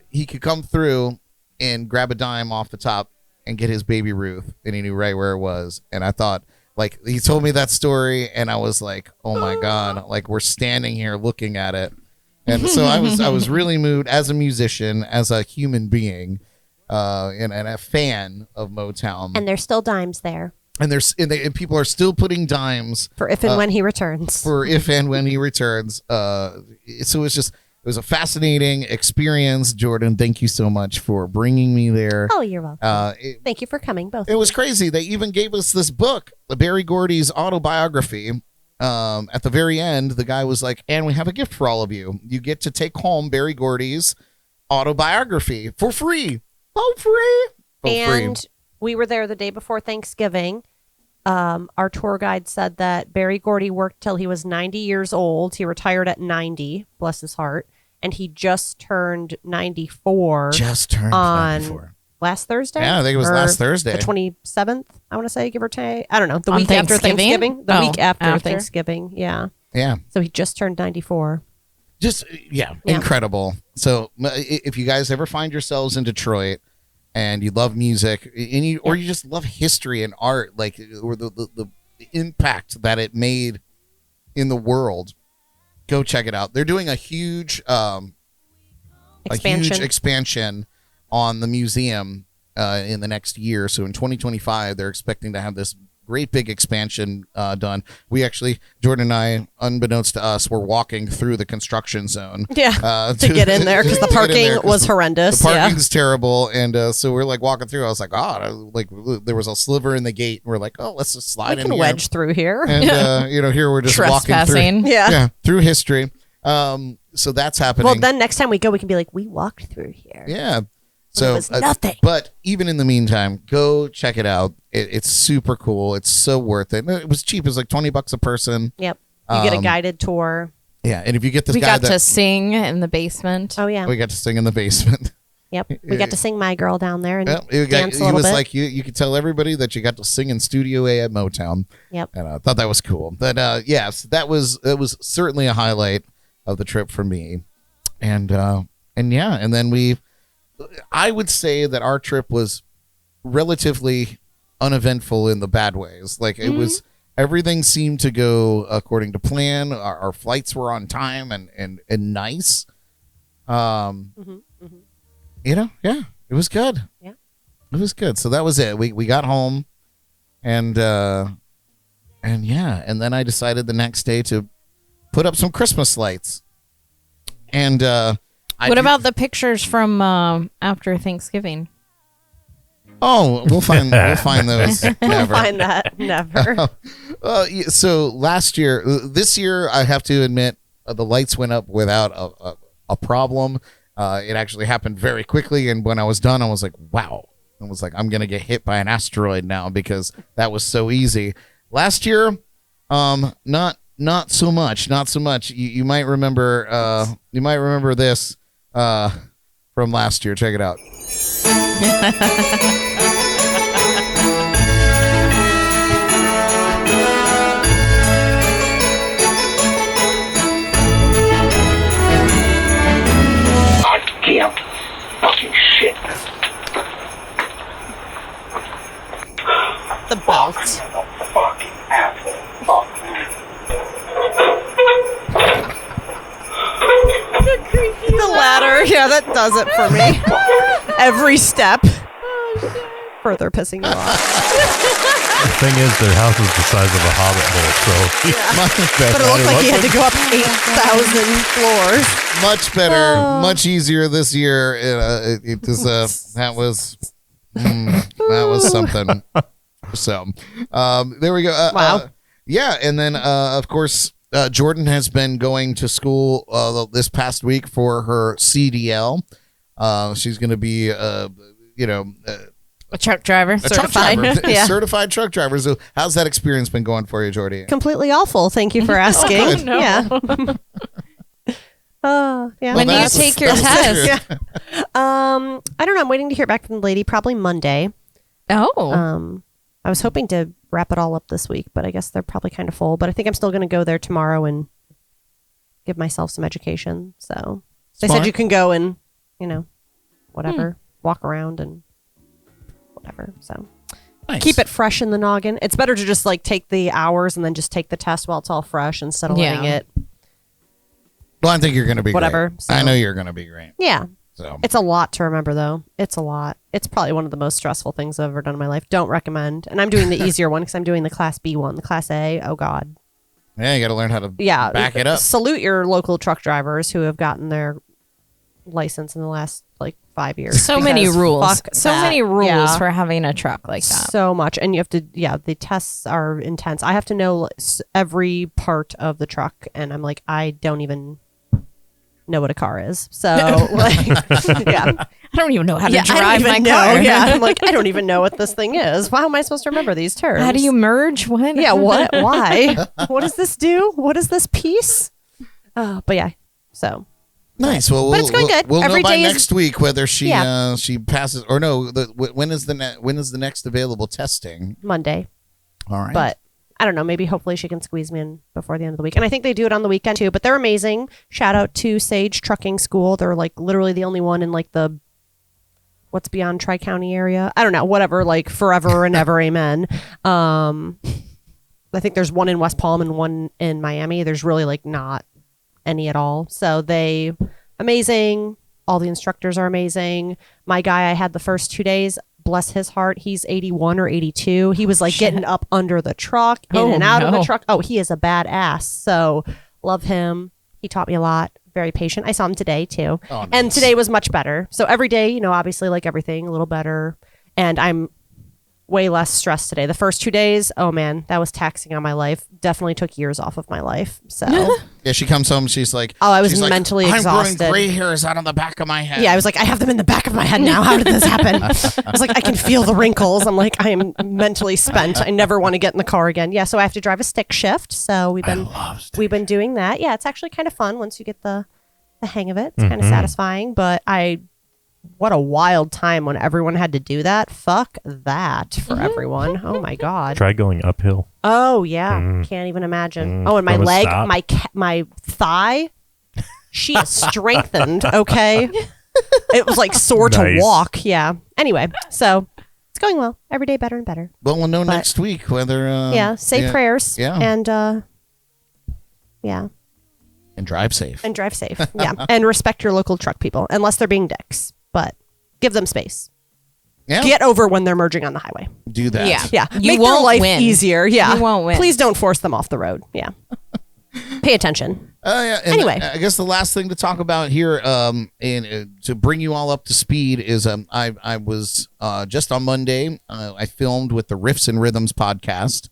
he could come through and grab a dime off the top and get his Baby Ruth, and he knew right where it was. And I thought, like, he told me that story, and I was like, oh my God, like we're standing here looking at it. And so I was really moved as a musician, as a human being, and a fan of Motown. And there's still dimes there. And and people are still putting dimes for if and when he returns. So it was a fascinating experience. Jordyn, thank you so much for bringing me there. Oh, you're welcome. Thank you for coming, both. It was crazy. They even gave us this book, Berry Gordy's autobiography. At the very end, the guy was like, and we have a gift for all of you. You get to take home Berry Gordy's autobiography for free. We were there the day before Thanksgiving. Our tour guide said that Berry Gordy worked till he was 90 years old. He retired at 90, bless his heart. And he just turned 94. Last Thursday? Yeah, I think it was last Thursday. The 27th, I want to say, give or take. I don't know. The week after Thanksgiving? The week after Thanksgiving, yeah. Yeah. So he just turned 94. Incredible. So if you guys ever find yourselves in Detroit and you love music, or you just love history and art, like, or the impact that it made in the world, go check it out. They're doing a huge expansion on the museum in the next year. So in 2025, they're expecting to have this great big expansion done. We actually, Jordan and I, unbeknownst to us, were walking through the construction zone. Yeah, to get in there because the parking was horrendous. The parking's terrible, and so we're like walking through. I was like, like there was a sliver in the gate. And we're like, oh, let's just slide we in can here. wedge through here. And here we're just walking through. Yeah, through history. So that's happening. Well, then next time we go, we can be like, we walked through here. Yeah. So it was nothing. But even in the meantime, go check it out. It's super cool. It's so worth it. It was cheap. It was like $20 a person. Yep. You get a guided tour. Yeah, and if you get this we guy got to sing in the basement. Oh yeah, we got to sing in the basement. Yep, we got to sing "My Girl" down there and dance a he little was bit. like you could tell everybody that you got to sing in Studio A at Motown. Yep, and I thought that was cool. But yes, that was certainly a highlight of the trip for me. And then I would say that our trip was relatively uneventful in the bad ways. Like it was, everything seemed to go according to plan. Our flights were on time and nice. Yeah, it was good. Yeah, it was good. So that was it. We got home, and then I decided the next day to put up some Christmas lights. And what about the pictures from after Thanksgiving? Oh, we'll find those. Never. We'll find that. Never. So this year, I have to admit, the lights went up without a problem. It actually happened very quickly, and when I was done, I was like, wow. I was like, I'm gonna get hit by an asteroid now because that was so easy. Last year, not so much. You might remember. You might remember this from last year. Check it out. Goddamn fucking shit. The belt. Fucking apple. Fuck, man. The ladder. Yeah, that does it for me. Every step. Further pissing you off. The thing is, their house is the size of a hobbit hole, so But it looked like you had to go up 8,000 floors. Much better, much easier this year. It was that was something. So there we go. Wow. Yeah, and then of course Jordyn has been going to school this past week for her CDL. She's going to be A truck driver, certified. Yeah. Certified truck driver. So how's that experience been going for you, Jordy? Completely awful. Thank you for asking. Oh, no. Yeah. Yeah. When do you take your test? Yeah. I don't know. I'm waiting to hear back from the lady. Probably Monday. Oh. I was hoping to wrap it all up this week, but I guess they're probably kind of full. But I think I'm still going to go there tomorrow and give myself some education. So they said you can go and, whatever, walk around and whatever. So Nice. keep it fresh in the noggin. It's better to just take the hours and then just take the test while it's all fresh instead of letting it. Well, I think you're going to be Whatever, great. so. I know you're going to be great. Yeah. So It's a lot to remember, though. It's a lot. It's probably one of the most stressful things I've ever done in my life. Don't recommend. And I'm doing the easier one because I'm doing the Class B one. The Class A, oh, God. yeah, you got to learn how to back it up. Salute your local truck drivers who have gotten their license in the last 5 years. So many rules. So that. many rules Yeah. for having a truck like that. So much. And you have to, the tests are intense. I have to know every part of the truck. And I'm like, I don't even know what a car is. So, yeah. I don't even know how to I don't drive even my know. car. Yeah, I'm like, I don't even know what this thing is. How am I supposed to remember these terms? How do you merge? What? Yeah, what? Why? What does this do? What is this piece? But yeah, so. Nice. Well, But it's going good. We'll Every know by day is- next week whether she Yeah. she passes or no. When is the next available testing? Monday. All right. But I don't know. Maybe hopefully she can squeeze me in before the end of the week. And I think they do it on the weekend too. But they're amazing. Shout out to Sage Trucking School. They're literally the only one in the what's beyond Tri-County area. I don't know. Whatever. Forever and ever. Amen. I think there's one in West Palm and one in Miami. There's really not any at all. So they amazing. All the instructors are amazing. My guy I had the first 2 days bless his heart, he's 81 or 82. He was like getting up under the truck, in and out of the truck. Oh, he is a badass. So love him. He taught me a lot. Very patient. I saw him today too. Oh, nice. And today was much better. So every day, you know, obviously like everything, a little better. And I'm way less stressed today. The first 2 days, oh man, that was taxing on my life. Definitely took years off of my life. So Yeah, she comes home. She's like, oh, I was she's like, mentally I'm exhausted. growing gray hairs out on the back of my head. Yeah, I was like, I have them in the back of my head now. How did this happen? I was like, I can feel the wrinkles. I'm like, I am mentally spent. I never want to get in the car again. Yeah, so I have to drive a stick shift. So we've been doing that. Yeah, it's actually kind of fun once you get the hang of it. It's kind of satisfying. But what a wild time when everyone had to do that. Fuck that for everyone. Oh my god. Try going uphill. Oh yeah, can't even imagine. Oh, and my From a leg, stop. my thigh, she is strengthened. Okay, it was like sore to Nice. walk. Yeah. Anyway, so it's going well. Every day better and better. Well, we'll know But- next week whether. Yeah. Say prayers. Yeah. And yeah, And drive safe. and drive safe. Yeah, and respect your local truck people, unless they're being dicks. But give them space. Yeah. Get over when they're merging on the highway. Do that. Yeah. Yeah, You make won't their life win. easier. Yeah, You won't win. Please don't force them off the road. Yeah, pay attention. Yeah. And Anyway. I guess the last thing to talk about here, and to bring you all up to speed, is I was just on Monday. I filmed with the Riffs and Rhythms podcast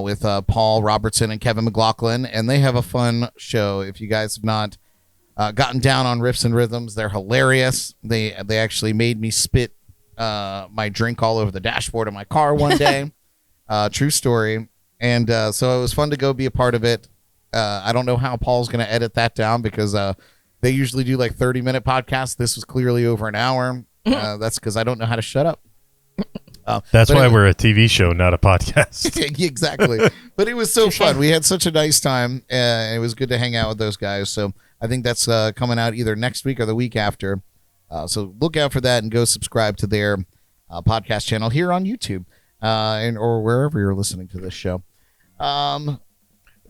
with Paul Robertson and Kevin McLaughlin, and they have a fun show. If you guys have not gotten down on Riffs and Rhythms, they're hilarious. They actually made me spit my drink all over the dashboard of my car one day. True story. And so it was fun to go be a part of it. I don't know how Paul's going to edit that down because they usually do like 30-minute podcasts. This was clearly over an hour. That's because I don't know how to shut up. That's but why anyway- we're a TV show, not a podcast. Exactly. But it was so fun. We had such a nice time. And it was good to hang out with those guys. So I think that's coming out either next week or the week after. So look out for that and go subscribe to their podcast channel here on YouTube or wherever you're listening to this show.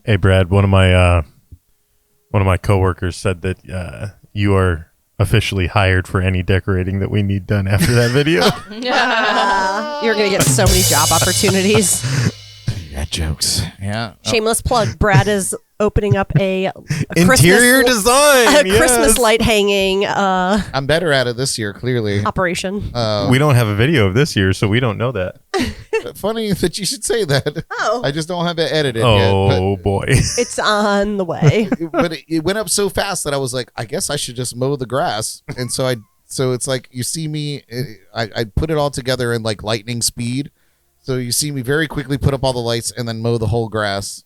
Hey, Brad, one of my coworkers said that you are officially hired for any decorating that we need done after that video. You're gonna get so many job opportunities. Yeah, jokes. Yeah. Shameless plug. Brad is opening up a Interior Christmas, design. a Christmas yes. light hanging I'm better at it this year, clearly. operation. We don't have a video of this year, so we don't know that. Funny that you should say that. Oh. I just don't have it edited Oh, boy. It's on the way. yet. But it went up so fast that I was like, I guess I should just mow the grass. And so it's like you see me, I put it all together in like lightning speed. So you see me very quickly put up all the lights and then mow the whole grass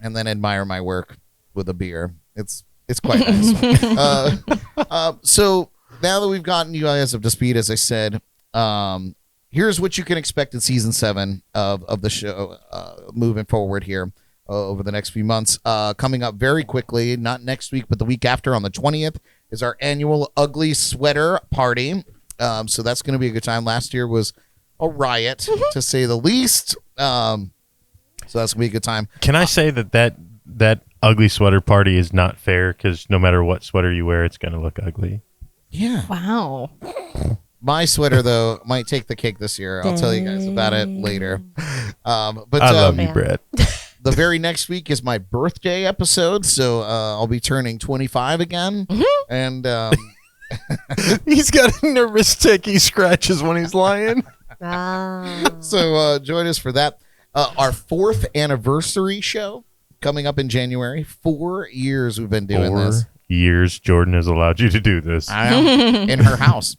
and then admire my work with a beer. It's quite nice. So now that we've gotten you guys up to speed, as I said, here's what you can expect in season 7 of the show moving forward here over the next few months. Coming up very quickly, not next week, but the week after on the 20th, is our annual Ugly Sweater Party. So that's going to be a good time. Last year was a riot, to say the least. So that's going to be a good time. Can I say that ugly sweater party is not fair because no matter what sweater you wear, it's going to look ugly? Yeah. Wow. My sweater, though, might take the cake this year. I'll tell you guys about it later. But I love you, man. Brad. the very next week is my birthday episode, so I'll be turning 25 again. And He's got a nervous tick. He scratches when he's lying. so join us for that. Our 4th anniversary show coming up in January. 4 years we've been doing 4 this. years Jordyn has allowed you to do this. I know, in her house.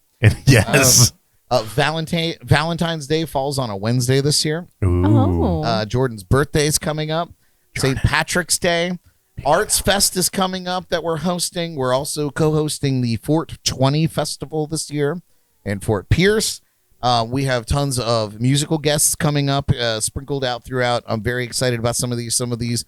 Yes. Valentine's Day falls on a Wednesday this year. Ooh. Oh. Jordan's birthday is coming up. St. Patrick's Day. Arts Fest is coming up that we're hosting. We're also co-hosting the Fort 20 Festival this year in Fort Pierce. We have tons of musical guests coming up, sprinkled out throughout. I'm very excited about some of these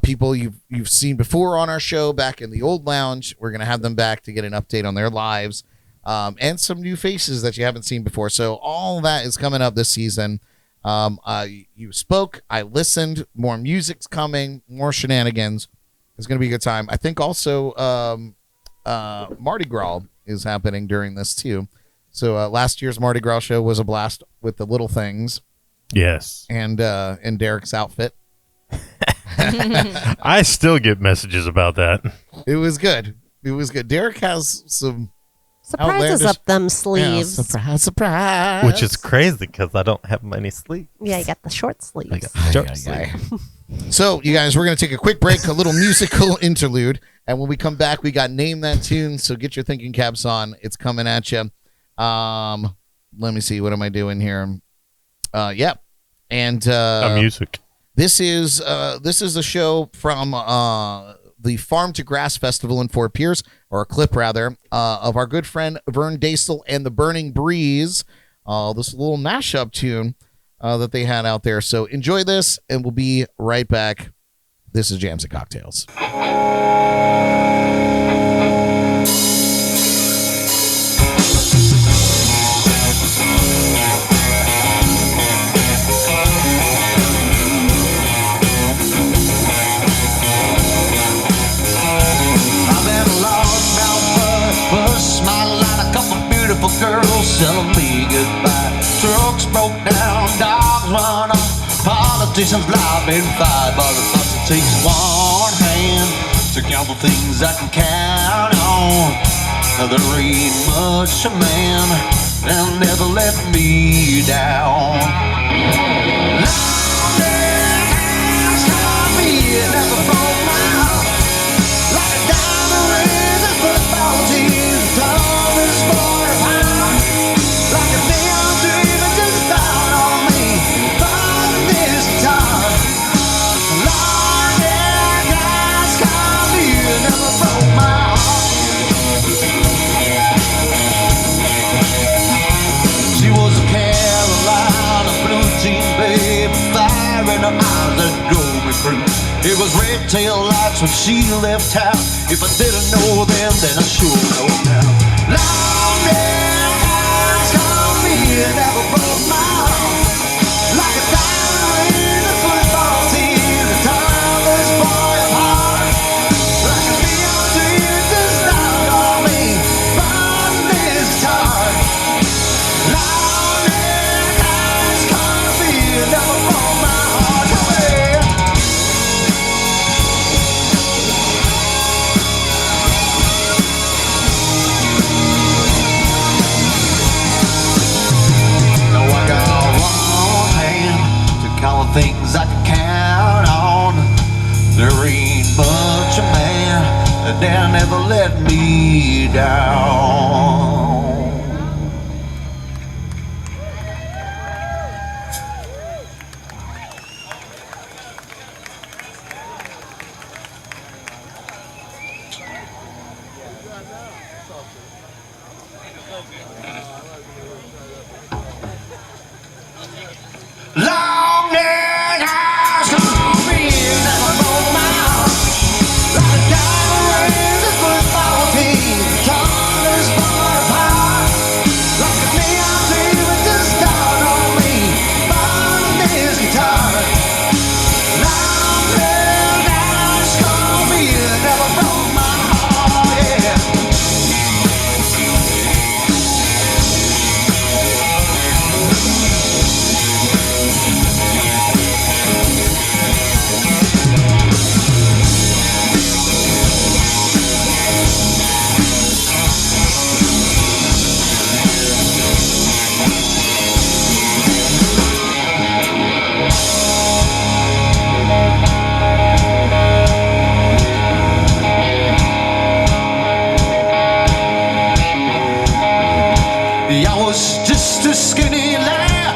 people you've seen before on our show back in the old lounge. We're going to have them back to get an update on their lives, and some new faces that you haven't seen before. So all that is coming up this season. You spoke, I listened, more music's coming, more shenanigans. It's going to be a good time. I think also Mardi Gras is happening during this too. So last year's Mardi Gras show was a blast with the little things Yes. and Derek's outfit. I still get messages about that. It was good. It was good. Derek has some Surprises outlandish- up them sleeves. surprise. Which is crazy because I don't have many sleeves. Yeah, you got the short sleeves. Short sleeve. So, you guys, we're going to take a quick break, a little musical interlude. And when we come back, we got Name That Tune. So get your thinking caps on. It's coming at you. Let me see. What am I doing here? Yeah. And Music. this is a show from the Farm to Grass Festival in Fort Pierce, or a clip rather, of our good friend Vern Daysel and the Burning Breeze. This little mashup tune that they had out there. So enjoy this, and we'll be right back. This is Jams and Cocktails. Beautiful girls telling me goodbye. Trucks broke down, dogs run off, politicians lie and fight. But the thoughts it takes one hand to count the things I can count on. There ain't much a man that'll never let me down. Long days caught me and never broke my heart. Like a diamond ring and football team, toughest boy. Like a neon dream that just dawned on me. But this time, long guys caught me and never broke my heart. She was a Carolina blue jean babe, fire in her eyes that drove me through. It was red tail lights when she left town. If I didn't know then I sure know now. Long days caught me and never broke my heart. Like a diamond in a football team, the toughest boy apart. Like a neon dream just dawned on me. But this time, long days caught me and never broke my heart. Come here. No, I got one hand to count the things I can count on. There ain't much a man that dare never let me down. Long days caught me and never broke my heart. Like a diamond ring and football team, toughest boy apart. Like a neon dream that just dawned on me. Buying this guitar. Long days caught me and never broke my heart. Yeah. I was just a skinny lad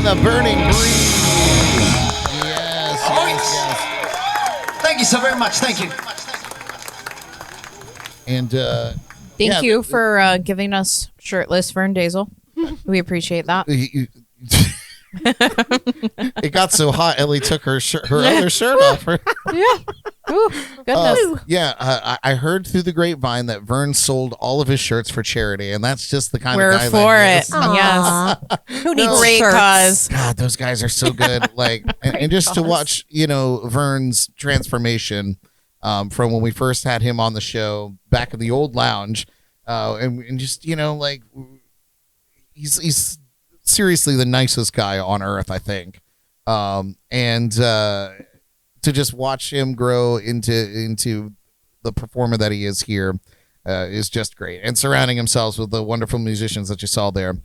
the burning breeze. Yes. Thank you so very much. Thank you. And Thank you for giving us shirtless Vern Daysel. We appreciate that. It got so hot, Elly took her other shirt off. Yeah. Ooh, goodness. I heard through the grapevine that Vern sold all of his shirts for charity, and that's just the kind We're of guy for that it. he is. Yes. Who needs Great shirts? cause. God, those guys are so good. Like, and just to watch, Vern's transformation from when we first had him on the show back in the old lounge, and just like he's seriously the nicest guy on earth, I think, and to just watch him grow into the performer that he is here is just great, and surrounding himself with the wonderful musicians that you saw there.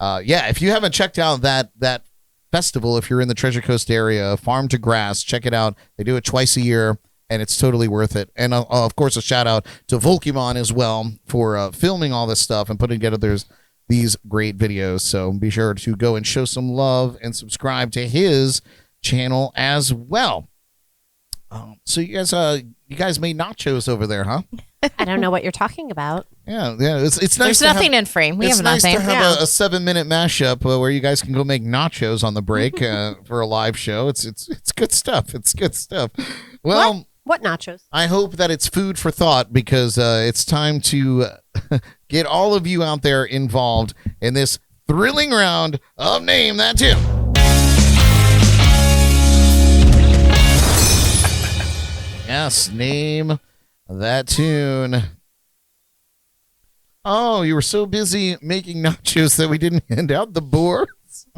If you haven't checked out that festival, if you're in the Treasure Coast area, Farm to Grass, check it out. They do it twice a year, and it's totally worth it. And of course, a shout out to Volkymon as well for filming all this stuff and putting together these great videos. So be sure to go and show some love and subscribe to his channel as well. So you guys made nachos over there, huh? I don't know what you're talking about. Yeah. It's nice. There's nothing in frame. We it's have nice nothing. to have a 7-minute mashup where you guys can go make nachos on the break for a live show. It's good stuff. It's good stuff. Well, What nachos? I hope that it's food for thought, because it's time to get all of you out there involved in this thrilling round of Name That Tune. Yes, name that tune. Oh, you were so busy making nachos that we didn't hand out the boards.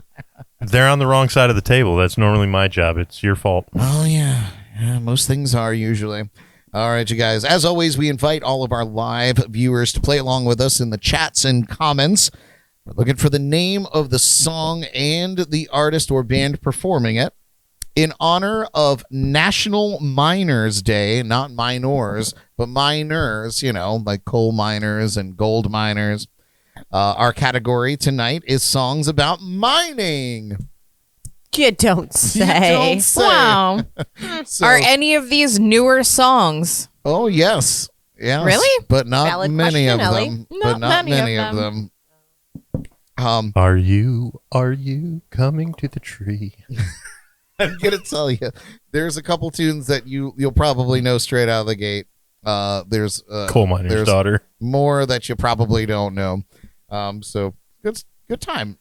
They're on the wrong side of the table. That's normally my job. It's your fault. Oh, yeah. Most things are usually. All right, you guys. As always, we invite all of our live viewers to play along with us in the chats and comments. We're looking for the name of the song and the artist or band performing it. In honor of National Miners Day, not minors, but miners, like coal miners and gold miners. Our category tonight is songs about mining. You don't say. You don't say. Wow. So- Are any of these newer songs? Oh, yes. Yes. Really? But not Valid many question, of Elly. them. Not But not many of many of them. Are you coming to the tree? I'm gonna tell you, there's a couple tunes that you'll probably know straight out of the gate. There's Coal miner's there's daughter. more that you probably don't know. So good time.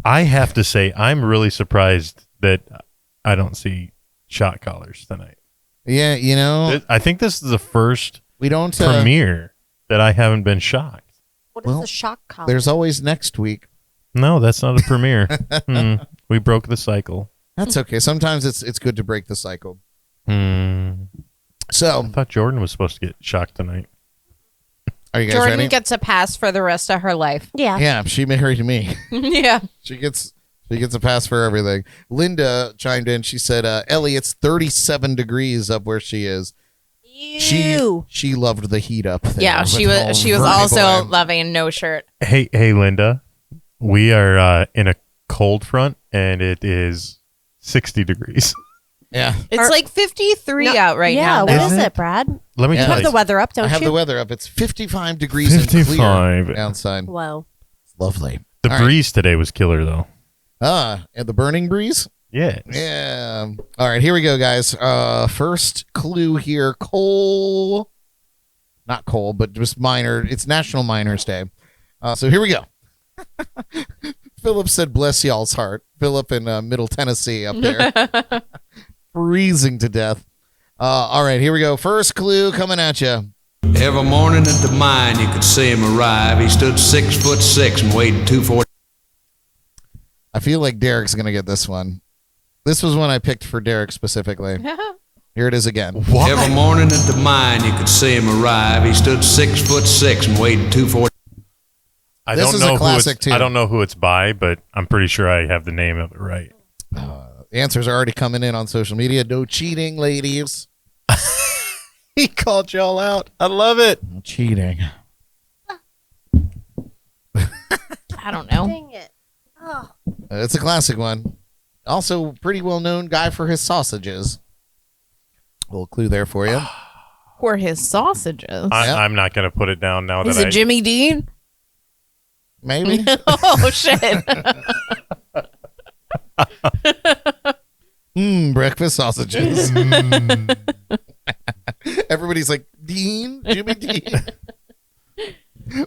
I have to say, I'm really surprised that I don't see shot collars tonight. Yeah, I think this is the first we don't premiere that I haven't been shocked. What is Well, the shock collar? There's always next week. No, that's not a premiere. We broke the cycle. That's okay. Sometimes it's good to break the cycle. I So, thought Jordyn was supposed to get shocked tonight. are you guys Jordan ready? gets a pass for the rest of her life. Yeah. Yeah, she married me. Yeah. She gets a pass for everything. Linda chimed in. She said, "Elly, it's 37 degrees up where she is." Ew. She loved the heat up there. Yeah, with she all was Vernie also boy. loving no shirt. Hey, Linda. We are in a cold front, and it is 60 degrees. Yeah, It's like 53 No, out right yeah, now. what Is is it? it, Brad? Let me Yeah. You tell have you. the weather up, don't I have you? the weather up. It's 55 degrees and 55. clear outside. Whoa. It's lovely. The All right. breeze today was killer, though. And the burning breeze? Yes. Yeah. All right, here we go, guys. First clue here. Coal. Not coal, but just miner. It's National Miners Day. So here we go. Philip said, "Bless y'all's heart." Philip in Middle Tennessee up there. Freezing to death. All right, here we go. First clue coming at you. Every morning at the mine, you could see him arrive. He stood 6'6" and weighed 240. I feel like Derek's going to get this one. This was one I picked for Derek specifically. Here it is again. Every morning at the mine, you could see him arrive. He stood 6'6" and weighed 240. This is a classic, too. I don't know who it's by, but I'm pretty sure I have the name of it right. The answers are already coming in on social media. No cheating, ladies. He called y'all out. I love it. No cheating. I don't know. Dang it. Oh. It's a classic one. Also, pretty well known guy for his sausages. A little clue there for you. For his sausages. I'm not going to put it down now. Is that it Jimmy Dean? Maybe. Oh, shit. Breakfast sausages. Everybody's like, Dean? Jimmy Dean?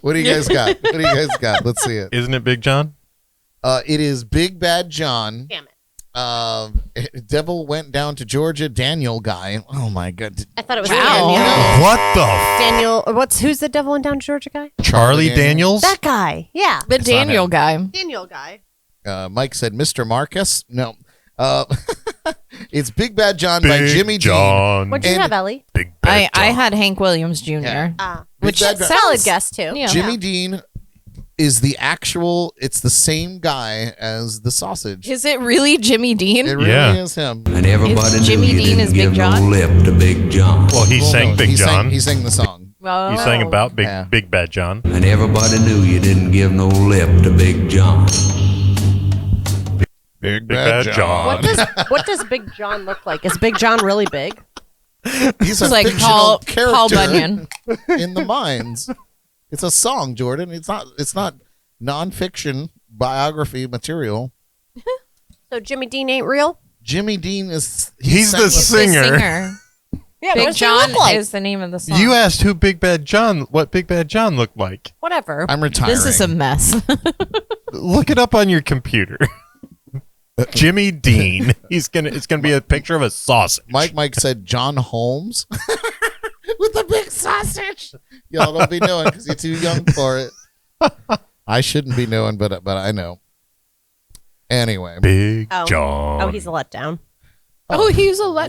What do you guys got? Let's see it. Isn't it Big John? It is Big Bad John. Damn it. Devil went down to Georgia. Daniel guy. Oh my god. I thought it was Wow. Daniel. What the? Daniel, or who's the devil in Down Georgia guy? Charlie Daniels? That guy. Yeah. The Daniel him. guy. Daniel guy. Mike said Mr. Marcus. No. It's Big Bad John by Jimmy John. What'd you And- have, Ellie? Big Bad I John. had Hank Williams Jr. Yeah. Which Big is Bad solid guess too. Yeah. Jimmy Dean is the actual. It's the same guy as the sausage. Is it really Jimmy Dean? It really Yeah. is him. And everybody Is knew Jimmy you Dean didn't is Big give John? no lip to Big John. Well, he sang Big John. He sang the song. Oh. He sang about Yeah. Big Bad John. And everybody knew you didn't give no lip to Big John. Big Bad John. What does Big John look like? Is Big John really big? He's a It's like fictional character Paul Bunyan. in the mines. It's a song, Jordan. It's not nonfiction biography material. So Jimmy Dean ain't real? Jimmy Dean is He's the The singer. Yeah, Big what does he John look like? is the name of the song. You asked what Big Bad John looked like. Whatever. I'm retiring. This is a mess. Look it up on your computer. Jimmy Dean. It's gonna be a picture of a sausage. Mike said John Holmes with the big sausage. Y'all don't be knowing because you're too young for it. I shouldn't be knowing, but I know. Anyway, Big Oh. John. Oh, he's a letdown. he's a letdown.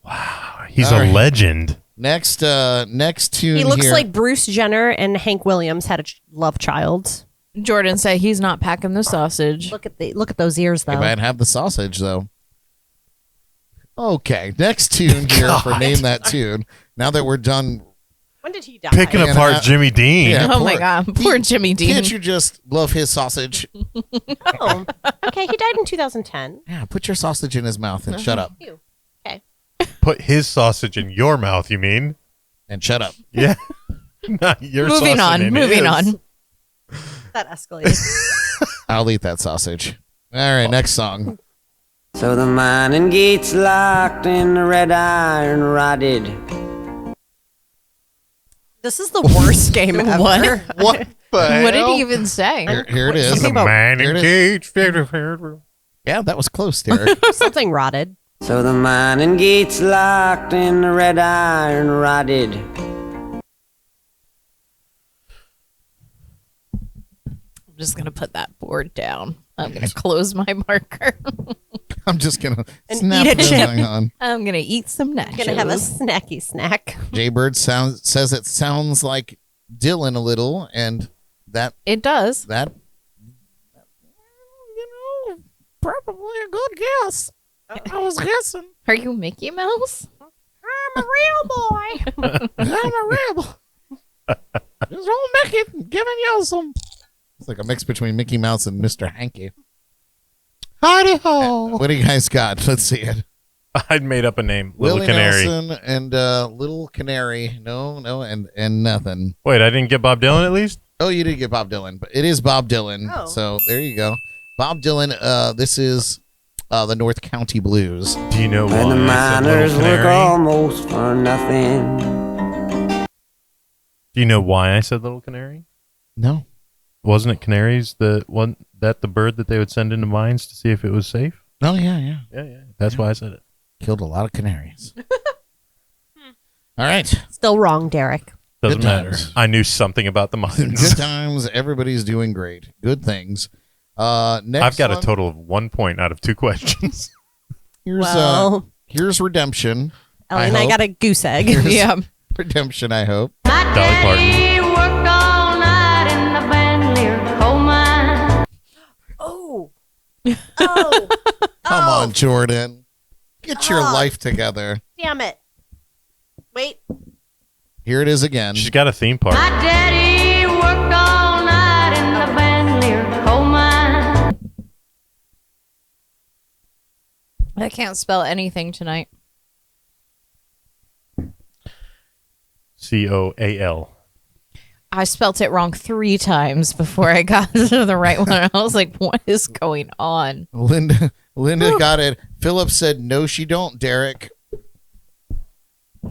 wow. He's All a right. legend. Next tune. He looks here. like Bruce Jenner and Hank Williams had a love child. Jordan said he's not packing the sausage. Look at those ears They though. might have the sausage though. Okay, next tune here for name that tune. Now that we're done, When did he die? Picking And apart I- Jimmy Dean. Yeah. Oh my poor- God. Poor Jimmy Dean. can't you just love his sausage? Oh. Okay, he died in 2010. Yeah, put your sausage in his mouth and shut up. Ew. Okay. Put his sausage in your mouth, you mean? And shut up. Yeah. Not your Moving sausage on. in Moving his. on. That escalated. I'll eat that sausage. All right, next song. So the mining gates locked and the red iron rotted. This is the worst game ever. What? What the What did hell? he even say? Here it is. Something The about- man Here it engaged. Yeah, that was close, Derek. Something rotted. So the mining gates locked and the red iron rotted. I'm just going to put that board down. I'm going to close my marker. I'm just gonna And snap eat a this chip. thing on. I'm going to eat some nachos. Gonna have a snacky snack. Jaybird says it sounds like Dylan a little, and that It does. you know, probably a good guess. I was guessing. Are you Mickey Mouse? I'm a real boy. I'm a rebel. This old Mickey giving you some. It's like a mix between Mickey Mouse and Mr. Hanky. Howdy ho. What do you guys got? Let's see it. I'd made up a name. Little Willie Canary. Nelson and Little Canary. No, and nothing. Wait, I didn't get Bob Dylan at least? Oh, you did get Bob Dylan, but it is Bob Dylan. Oh. So there you go. Bob Dylan. This is the North County Blues. Do you know why And the I said miners Little work Canary? almost for nothing. Do you know why I said Little Canary? No. Wasn't it canaries the bird that they would send into mines to see if it was safe? Oh yeah. Yeah. That's why I said it. Killed a lot of canaries. All right. Still wrong, Derek. Doesn't Good matter. times. I knew something about the mines. Good times. Everybody's doing great. Good things. Next I've got one, a total of 1 point out of 2 questions. Here's Redemption. Ellie and I hope. got a goose egg. Yeah. Redemption, I hope. Dolly Parton. Oh. Oh. Come on, Jordan. Get your Oh. life together. Damn it. Wait. Here it is again. She's got a theme park. I can't spell anything tonight. Coal. I spelt it wrong 3 times before I got to the right one. I was like, what is going on? Linda got it. Philip said, no, she don't, Derek. A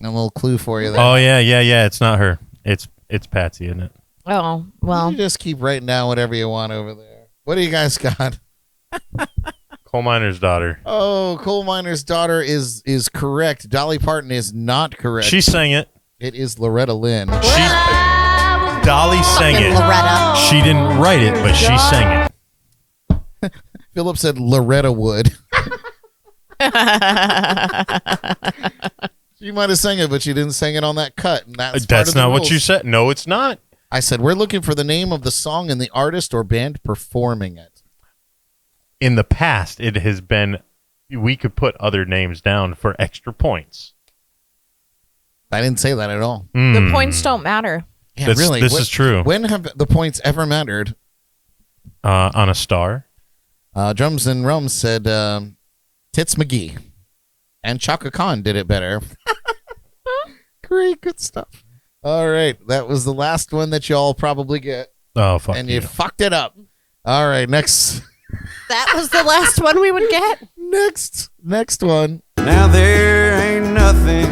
little clue for you there. Oh, yeah. It's not her. It's Patsy, isn't it? Oh, well. You just keep writing down whatever you want over there. What do you guys got? Coal miner's daughter. Oh, coal miner's daughter is correct. Dolly Parton is not correct. She sang it. It is Loretta Lynn. Dolly sang it. Loretta. She didn't write it, but she sang it. Philip said Loretta Wood. She might have sang it, but she didn't sing it on that cut. And that's not what you said. No, it's not. I said, we're looking for the name of the song and the artist or band performing it. In the past, it has been, we could put other names down for extra points. I didn't say that at all. The points don't matter. Yeah, really. This is true. When have the points ever mattered? On a star. Drums and Rums said Tits McGee. And Chaka Khan did it better. Great, good stuff. All right. That was the last one that y'all probably get. Oh, fuck and you fucked it up. All right, next. That was the last one we would get. Next one. Now there ain't nothing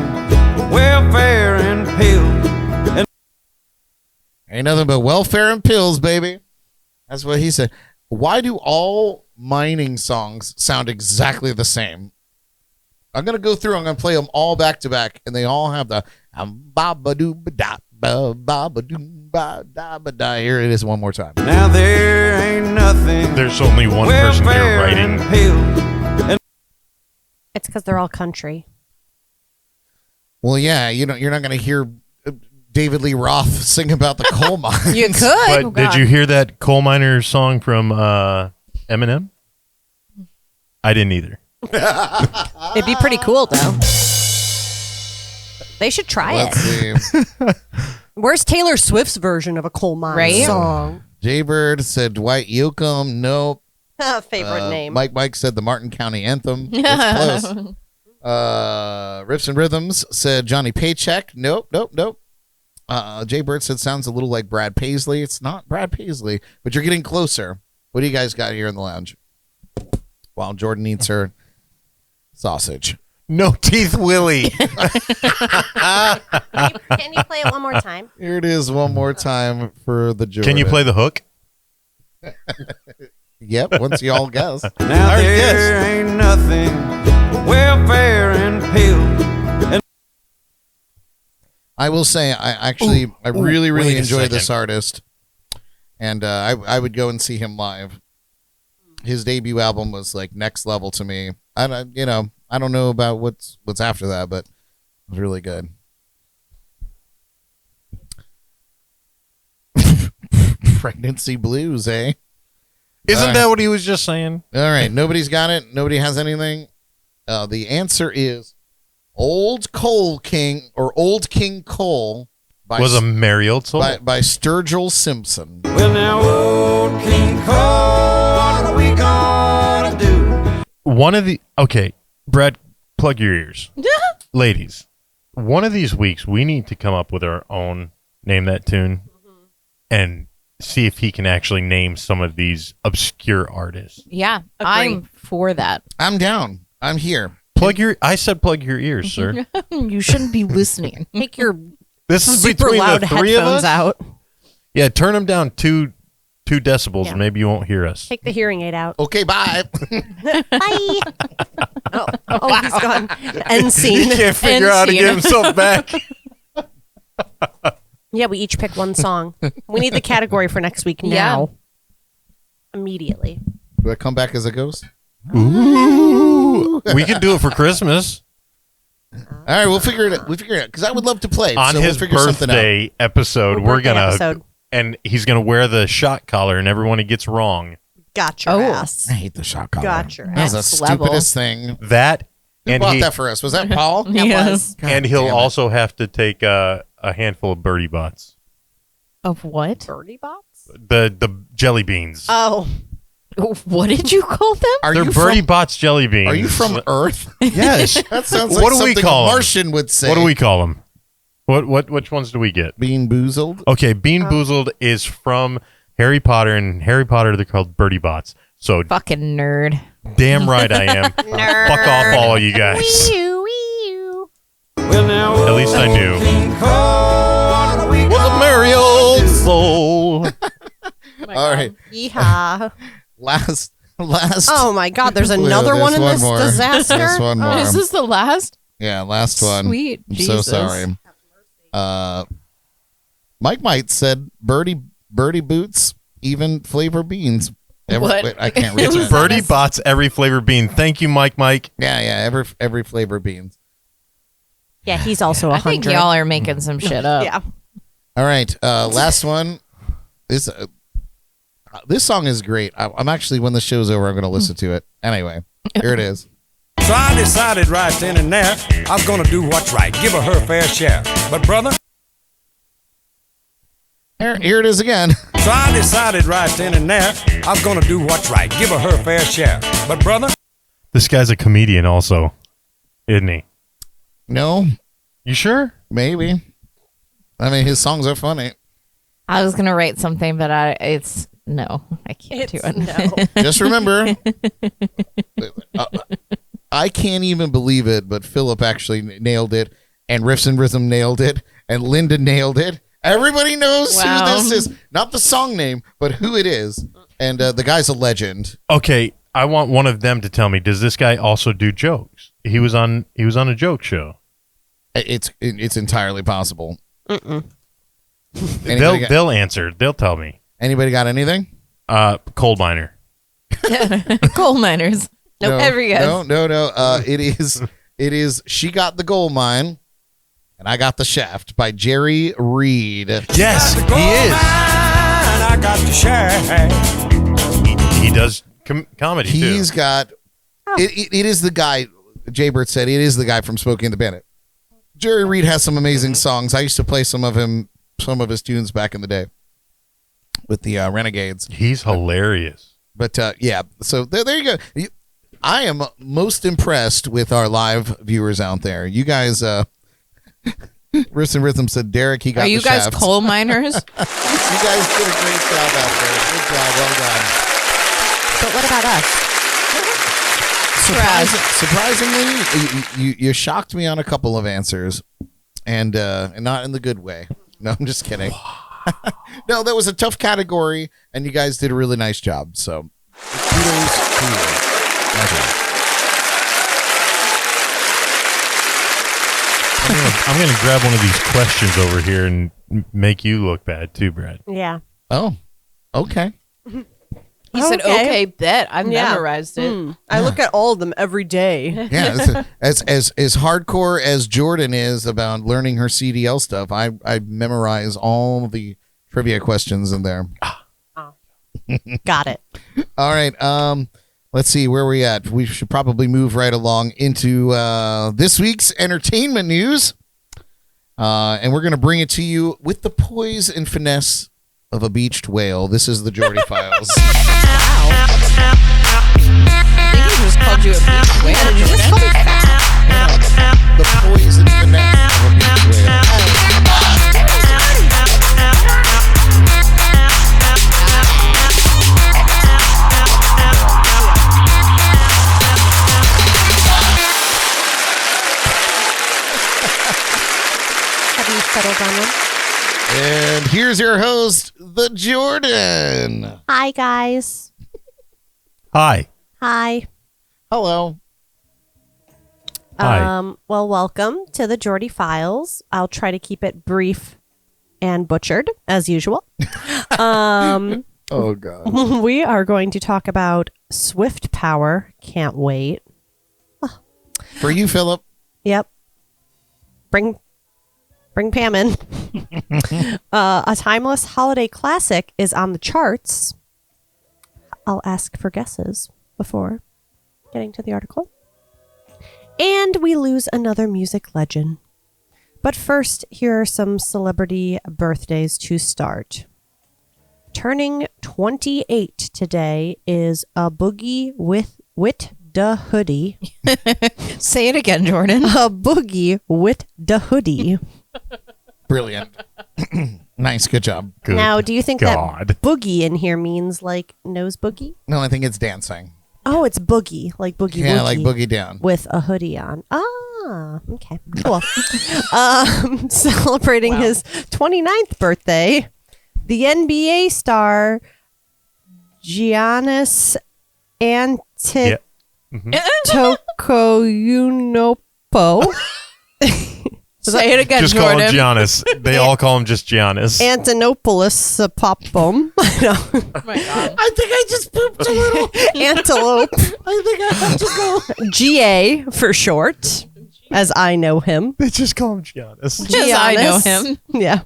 but welfare and pills. Ain't nothing but welfare and pills, baby. That's what he said. Why do all mining songs sound exactly the same? I'm going to go through. I'm going to play them all back to back, and they all have the ba-ba-doo-ba-da, ba-ba-doo-ba-da-ba-da. Here it is one more time. Now there ain't nothing. There's only one person here writing. It's because they're all country. Well, yeah, you're not going to hear David Lee Roth sing about the coal mines. You could. But did you hear that coal miner song from Eminem? I didn't either. It'd be pretty cool, though. They should try Let's it. see. Where's Taylor Swift's version of a coal mine song? Jaybird said Dwight Yoakam. Nope. Favorite name. Mike said the Martin County Anthem. It's close. Riffs and Rhythms said Johnny Paycheck. Nope. Jaybird said sounds a little like Brad Paisley. It's not Brad Paisley, but you're getting closer. What do you guys got here in the lounge? While Jordyn eats her sausage. No Teeth Willie. Can you play it one more time? Here it is one more time for the Jordyn. Can you play the hook? Yep, once you all guess. Now there ain't nothing but welfare and pills. I will say, I really enjoy this artist, and I would go and see him live. His debut album was like next level to me. I don't know about what's after that, but it was really good. Pregnancy blues, eh? Isn't that what he was just saying? All right, nobody's got it. Nobody has anything. The answer is Old Coal King or Old King Cole was a merry old soul by Sturgill Simpson. Well, now, old King Cole, what are we gonna do? Okay, Brad, plug your ears. Ladies, one of these weeks we need to come up with our own Name That Tune and see if he can actually name some of these obscure artists. Yeah, I'm for that. I'm down. I'm here. I said plug your ears, sir. You shouldn't be listening. Take your This is super between loud the three of headphones us. out. Yeah, turn them down two decibels, Yeah. and maybe you won't hear us. Take the hearing aid out. Okay, bye. Bye. oh, he's gone. End scene. Can't figure out how to get himself back. Yeah, we each pick one song. We need the category for next week now. Immediately. Do I come back as a ghost? Ooh. We can do it for Christmas. All right, we'll figure it out. Because I would love to play. On so his we'll figure something out. birthday episode, and he's gonna wear the shot collar, and everyone he gets wrong. Got your ass. I hate the shot collar. Got your That's the ass. stupidest thing. That Who and bought that for us? Was that Paul? Yes. God and he'll damn it. also have to take a handful of birdie bots. Of what? Birdie bots? The jelly beans. Oh. What did you call them? They're Birdie Bots jelly beans. Are you from Earth? Yes. That sounds What like do we something call a 'em? Martian would say. What do we call them? Which ones do we get? Bean boozled? Okay, Bean Boozled is from Harry Potter, and Harry Potter they're called Birdie Bots. So Fucking nerd. damn right I am. Fuck off, all you guys. Well, now, At least I knew. King Cole, what do we Was a got? merry old soul. All right. Yeehaw. Last. Oh my God, there's Well, another there's one in this more. disaster. There's one more. Is this the last? Yeah, last one. Sweet I'm Jesus. so sorry. Mike Might said Birdie Boots, even flavor beans. What? Wait, I can't read that. Birdie Bots every flavor bean. Thank you, Mike. Yeah, every flavor beans. Yeah, he's also I think 100. y'all are making some shit up. Yeah. All right, last one. This song is great. I'm actually, when the show's over, I'm going to listen to it. Anyway, here it is. So I decided right then and there I was gonna do what's right, give her fair share. But brother, Here it is again. so I decided right then and there I was gonna do what's right, give her fair share. But brother, This guy's a comedian also, isn't he? No, You sure? maybe. I mean, his songs are funny. I was gonna write something, but I can't do it. No. Just remember, I can't even believe it, but Philip actually nailed it, and Riffs and Rhythm nailed it, and Linda nailed it. Everybody knows Wow. who this is. Not the song name, but who it is. And the guy's a legend. Okay, I want one of them to tell me. Does this guy also do jokes? He was on a joke show. It's entirely possible. Mm-mm. They'll answer. They'll tell me. Anybody got anything? Coal miner. Coal miners. No, Every guess. No. It is She Got the Gold Mine, and I Got the Shaft by Jerry Reed. Yes, the gold he is. mine I got to share. He does comedy too. He's got it is the guy. Jaybird said it is the guy from Smokey and the Bandit. Jerry Reed has some amazing songs. I used to play some of his tunes back in the day with the Renegades. He's hilarious. But yeah, so there you go. I am most impressed with our live viewers out there. You guys, Riffs and Rhythm said Derek, he got Are you the guys shafts. coal miners? You guys did a great job out there. Good job, well done. But what about us? Surprisingly, you shocked me on a couple of answers, and not in the good way. No, I'm just kidding. No, that was a tough category, and you guys did a really nice job. So, kudos to you. That's right. I'm gonna grab one of these questions over here and make you look bad too, Brad. Yeah. Oh, okay. He said, "Okay, bet I've Yeah. memorized it." I look at all of them every day. Yeah, as hardcore as Jordyn is about learning her CDL stuff, I memorize all the trivia questions in there. Got it. All right. Let's see where we at. We should probably move right along into this week's entertainment news, and we're going to bring it to you with the poise and finesse of a beached whale. This is the Jordy Files. I think he just called you a beach whale. Did you just call me fat? The poise and finesse of a beached whale. Have you settled on one? And here's your host, the Jordyn. Hi, guys. Hi. Hi. Hello. Hi. Well, welcome to the Jordy Files. I'll try to keep it brief and butchered, as usual. Oh, God. We are going to talk about Swift Power. Can't wait. For you, Philip. Yep. Bring Pam in. A timeless holiday classic is on the charts. I'll ask for guesses before getting to the article. And we lose another music legend. But first, here are some celebrity birthdays to start. Turning 28 today is a boogie with da hoodie. Say it again, Jordyn. A boogie with da hoodie. Brilliant. Nice. Good job. Good Now, do you think God. that boogie in here means like nose boogie? No, I think it's dancing. Oh, it's boogie, like boogie Yeah, woogie. like boogie down. With a hoodie on. Ah, okay, cool. Celebrating his 29th birthday, the NBA star Giannis Antetokounmpo. Say it again, Just Jordyn. call him Giannis. They all call him just Giannis. Antonopoulos Popum. Oh my God. I think I just pooped a little. Antelope. I think I have to go. GA for short, as I know him. They just call him Giannis. As I know Giannis. him. Yeah.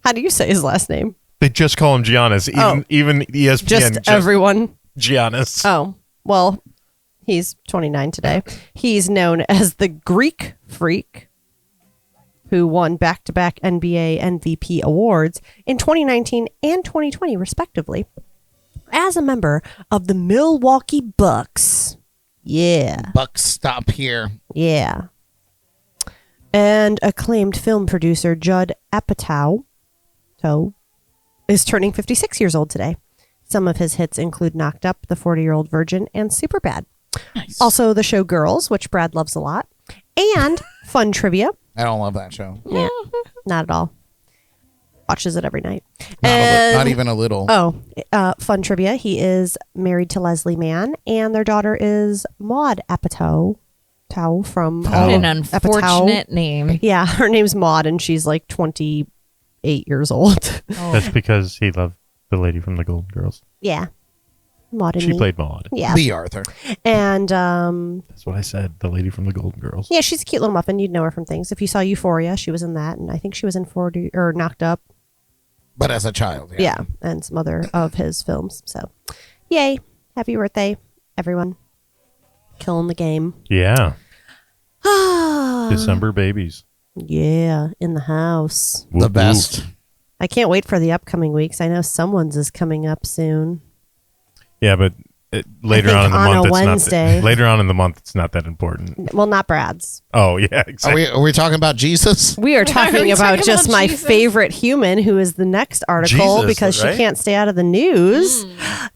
How do you say his last name? They just call him Giannis. Even ESPN. Just everyone. Giannis. Oh, well, he's 29 today. He's known as the Greek Freak, who won back-to-back NBA MVP awards in 2019 and 2020, respectively, as a member of the Milwaukee Bucks. Yeah. Buck, stop here. Yeah. And acclaimed film producer Judd Apatow is turning 56 years old today. Some of his hits include Knocked Up, The 40-Year-Old Virgin, and Superbad. Nice. Also, the show Girls, which Brad loves a lot, and Fun Trivia. I don't love that show. Yeah, not at all. Watches it every night. Not even a little. Fun Trivia. He is married to Leslie Mann, and their daughter is Maud Apatow. From What an unfortunate name. Yeah, her name's Maud, and she's like 28 years old. That's because he loved the lady from the Golden Girls. Yeah, Maud and She me. played Maud. Yeah, Lee Arthur. and That's what I said. The lady from the Golden Girls. yeah, she's a cute little muffin. You'd know her from things. If you saw Euphoria, she was in that, and I think she was in 40 or Knocked Up. But as a child, Yeah, and some other of his films. So, yay! Happy birthday, everyone! Killing the game. Yeah. December babies. Yeah, in the house. The best. I can't wait for the upcoming weeks. I know someone's is coming up soon. Yeah, but later I on in think the on month, a it's Wednesday. not. Later on in the month, it's not that important. Well, not Brad's. Oh yeah, exactly. Are we talking about Jesus? We are talking about just my favorite human, who is the next article Jesus, because right? she can't stay out of the news.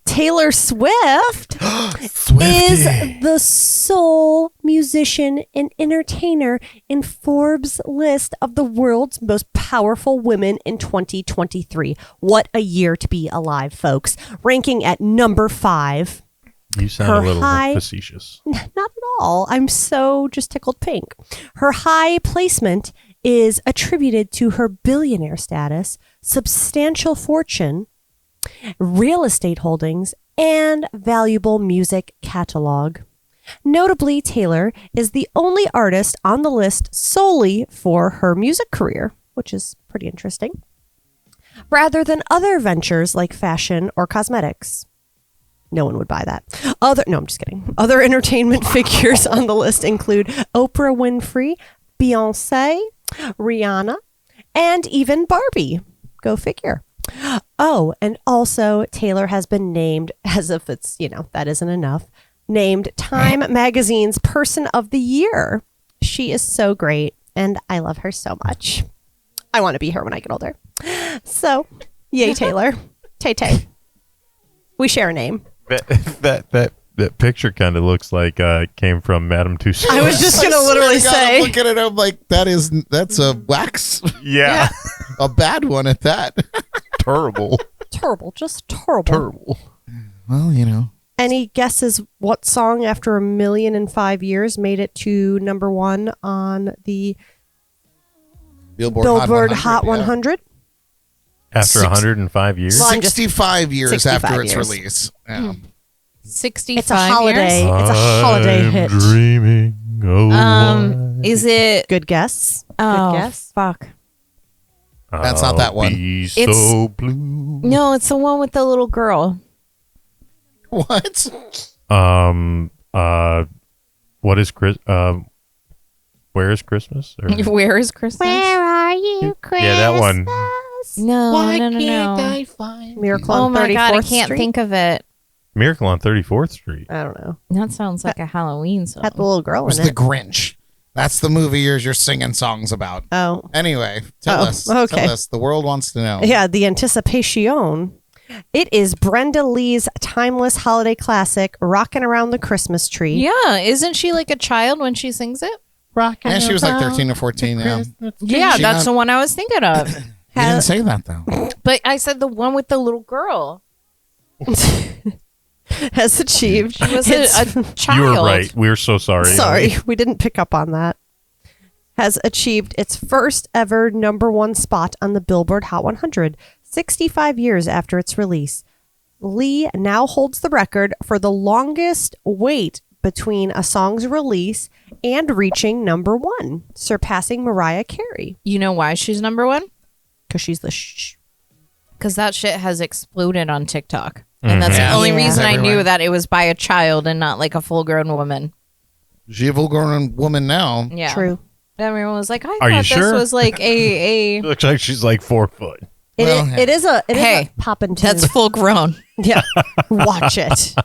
Taylor Swift Swiftie. is the sole musician and entertainer in Forbes' list of the world's most powerful women in 2023. What a year to be alive, folks. Ranking at number 5. You sound Her a little high- facetious. Not at all. I'm so just tickled pink. Her high placement is attributed to her billionaire status, substantial fortune, real estate holdings, and valuable music catalog. Notably, Taylor is the only artist on the list solely for her music career, which is pretty interesting, rather than other ventures like fashion or cosmetics. No one would buy that. No, I'm just kidding. Other entertainment figures on the list include Oprah Winfrey, Beyonce, Rihanna, and even Barbie. Go figure. Oh, and also Taylor has been named, as if it's, that isn't enough, named Time Magazine's Person of the Year. She is so great, and I love her so much. I want to be her when I get older. So, yay, Taylor. Tay-Tay. We share a name. That picture kind of looks like came from Madame Tussauds. I was just going to literally say. I'm looking at it, I'm like, that's a wax. Yeah. A bad one at that. Terrible. Terrible. Just terrible. Terrible. Well, Any guesses what song after 1,000,005 years made it to number 1 on the Billboard Hot 100? After 105 years? Well, I'm just- 65 years 65 after its years. release. Yeah. 65 It's a holiday. years? It's a holiday hit. Dreaming. Is it? Good guess. Oh, Good guess. fuck. That's not that one. Be It's- so blue. No, it's the one with the little girl. What? What is Chris? Where is Christmas? Or- Where is Christmas? Where are you, Christmas? Yeah, that one. Christmas? No. find Miracle Oh on my 34th god, I can't Street? think of it. Miracle on 34th Street. I don't know. That sounds like a Halloween song. Had the little girl It was in the it. Grinch. That's the movie you're singing songs about. Oh. Anyway, tell us. Okay. Tell us. The world wants to know. Yeah, the Anticipation. It is Brenda Lee's timeless holiday classic, Rockin' Around the Christmas Tree. Yeah, isn't she like a child when she sings it? Yeah, she was like 13 or 14. Yeah. Yeah, She that's not- the one I was thinking of. You didn't say that, though. But I said the one with the little girl. Has achieved. She was a child. You were right. We're so sorry. Sorry, we didn't pick up on that. Has achieved its first ever #1 spot on the Billboard Hot 100, 65 years after its release. Lee now holds the record for the longest wait between a song's release and reaching #1, surpassing Mariah Carey. You know why she's #1? Because she's the Because that shit has exploded on TikTok. And that's the Yeah. only Yeah. reason I Everywhere. knew that it was by a child and not like a full grown woman. She's a full-grown woman now. Yeah. True. Everyone was like, I Are you thought sure? this was like a Looks like she's like 4 foot. Well, It is a Hey, poppin' tune. that's full grown. Yeah. Watch it.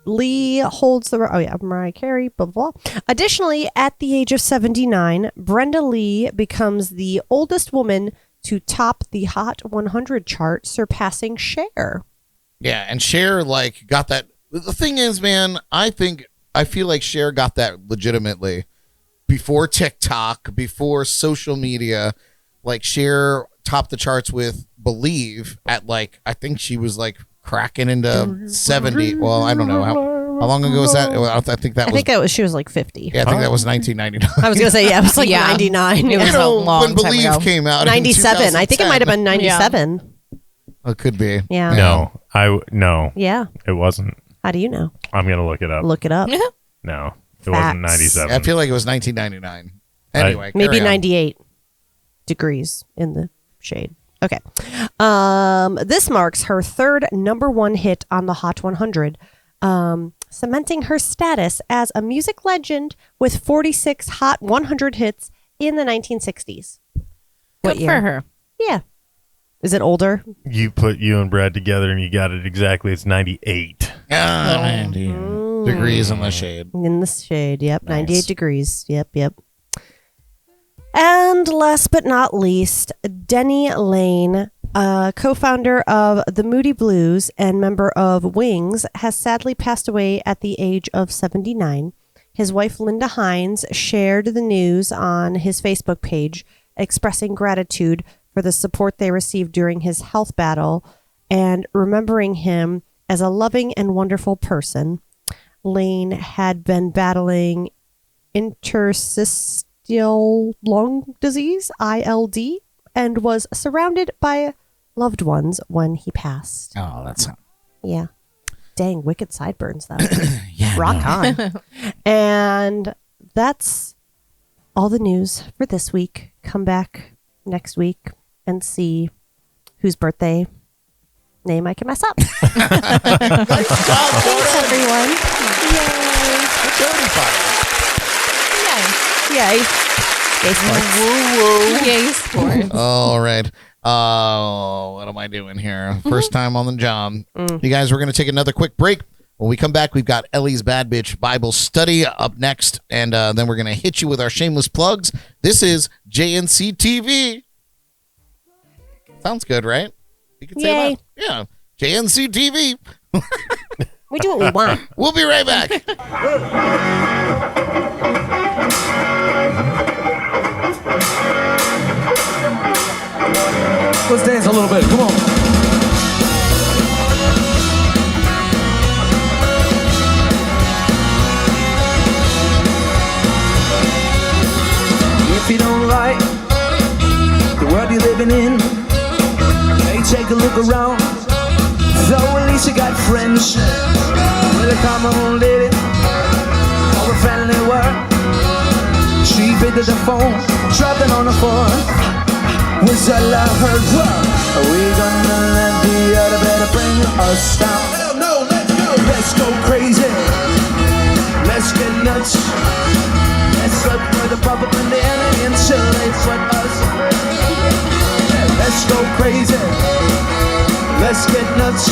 Lee holds the Mariah Carey, blah, blah, blah. Additionally, at the age of 79, Brenda Lee becomes the oldest woman to top the Hot 100 chart, surpassing Cher. Yeah, and Cher like got that. The thing is, man, I feel like Cher got that legitimately before TikTok, before social media. Like Cher topped the charts with "Believe" at like I think she was like cracking into 70. Well, I don't know how long ago was that. Well, I think that I was. think she was like 50. Yeah, I think that was 1999. I was going to say, yeah, it was like Yeah. 99. It was You know, a long when time "Believe" ago. came out, in 97. I think it might have been 2010. 97. It could be. Yeah. No, Yeah. it wasn't. How do you know? I'm gonna look it up. Look it up. No, it wasn't Facts. 97. I feel like it was 1999. Anyway, Maybe carry on. 98 degrees in the shade. Okay. This marks her third #1 hit on the Hot 100, cementing her status as a music legend with 46 Hot 100 hits in the 1960s. What Good year? for her. Yeah. Is it older? You put you and Brad together and you got it exactly. It's 98. 90 degrees in the shade. In the shade. Yep. Nice. 98 degrees. Yep. And last but not least, Denny Lane, co-founder of the Moody Blues and member of Wings, has sadly passed away at the age of 79. His wife, Linda Hines, shared the news on his Facebook page, expressing gratitude for the support they received during his health battle and remembering him as a loving and wonderful person. Lane had been battling interstitial lung disease, ILD, and was surrounded by loved ones when he passed. Oh, that's Yeah. Dang, wicked sideburns, though. yeah. Rock on. And that's all the news for this week. Come back next week and see whose birthday name I can mess up. Thanks, everyone. Yay. Yay, sports. Yay, sports. All right. What am I doing here? First time on the job. You guys, we're going to take another quick break. When we come back, we've got Elly's Bad Bitch Bible Study up next, and then we're going to hit you with our shameless plugs. This is JNC TV. Sounds good, right? You can say Yay. that. Yeah. JNC TV. We do what we want. We'll be right back. Let's dance a little bit. Come on. If you don't like the world you're living in, hey, take a look around. Though at least you got friends with a common lady or a friendly word. She picked up the phone, dropping on the phone. Was all I heard was, are we gonna let the other better bring us down? Hell no, let's go. Let's go crazy. Let's get nuts. Let's look for the pop up in the enemy and say, get nuts.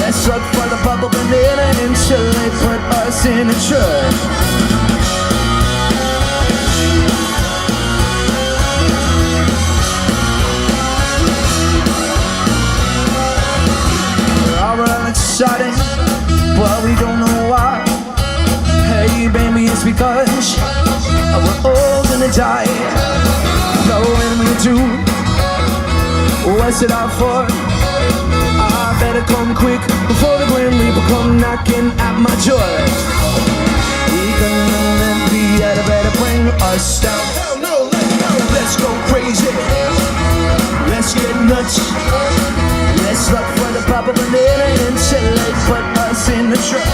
Let's look for the bubble banana until they put us in a church. We're all exciting, but we don't know why. Hey baby, it's because we're all gonna die. So when we do, what's it out for? I better come quick before the Grim Reaper come knocking at my door. We gonna be at a better bring us down. Hell no, let's go crazy. Let's get nuts. Let's look for the Papa Banana until they put us in the truck.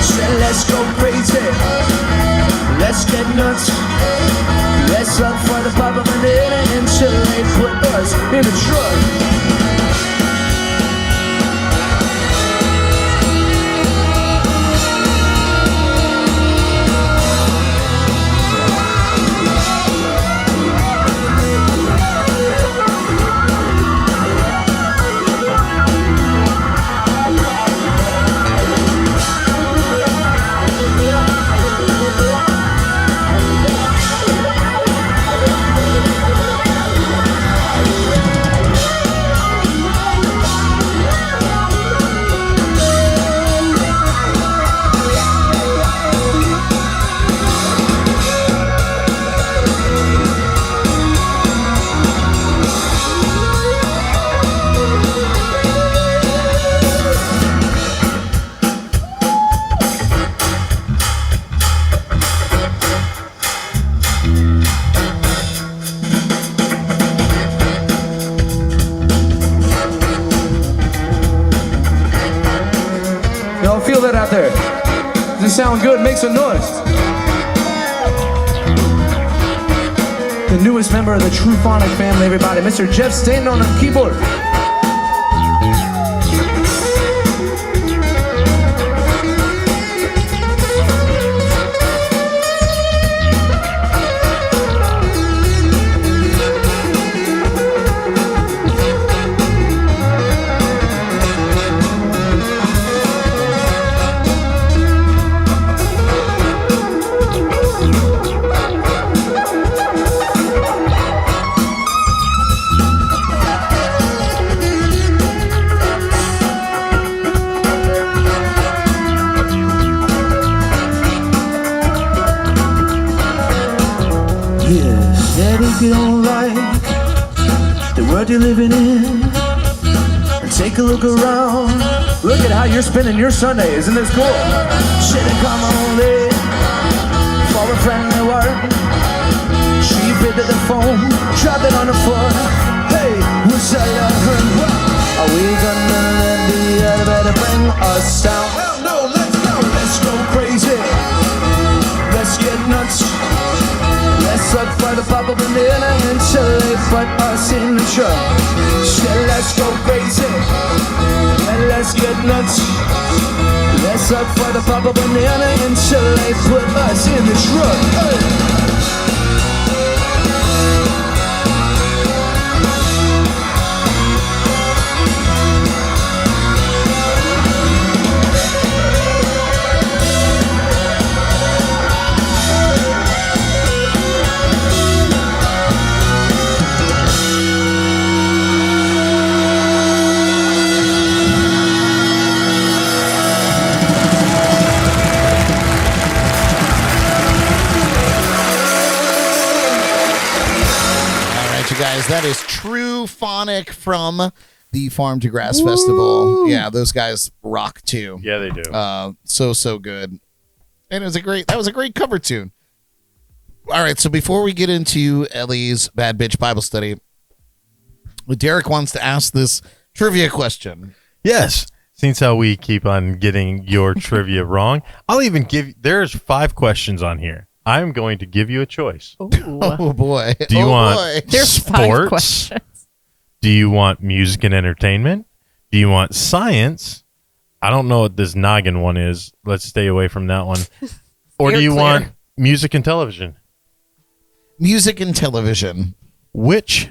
So let's go crazy. Let's get nuts. Let's look for the Papa Banana until they put us in the truck. Y'all feel that out there? Does it sound good? Make some noise. The newest member of the Tru Phonic family, everybody, Mr. Jeff Stanton on the keyboard. You don't like the world you're living in, and take a look around. Look at how you're spending your Sunday. Isn't this cool? Should've come on late for a friendly word. She bit to the phone, dropped it on the floor. Hey, what's that I heard? What? Are we gonna let the other better bring us down? Hell no, let's go crazy. Let's get nuts. Let's look for the Papa Banana until they put us in the truck. Shit, let's go crazy. And let's get nuts. Let's look for the Papa Banana until they put us in the truck. Hey. Guys, that is Tru Phonic from the Farm to Grass Festival. Yeah, those guys rock too. Yeah, they do. So good. And that was a great cover tune. All right, so before we get into Elly's Bad Bitch Bible Study, Derek wants to ask this trivia question. Yes. Since how we keep on getting your trivia wrong, I'll even there's 5 questions on here. I'm going to give you a choice. Ooh. Oh boy. Do you want There's 5 sports? questions. Do you want music and entertainment? Do you want science? I don't know what this noggin one is. Let's stay away from that one. Or do you want music and television? Music and television. Which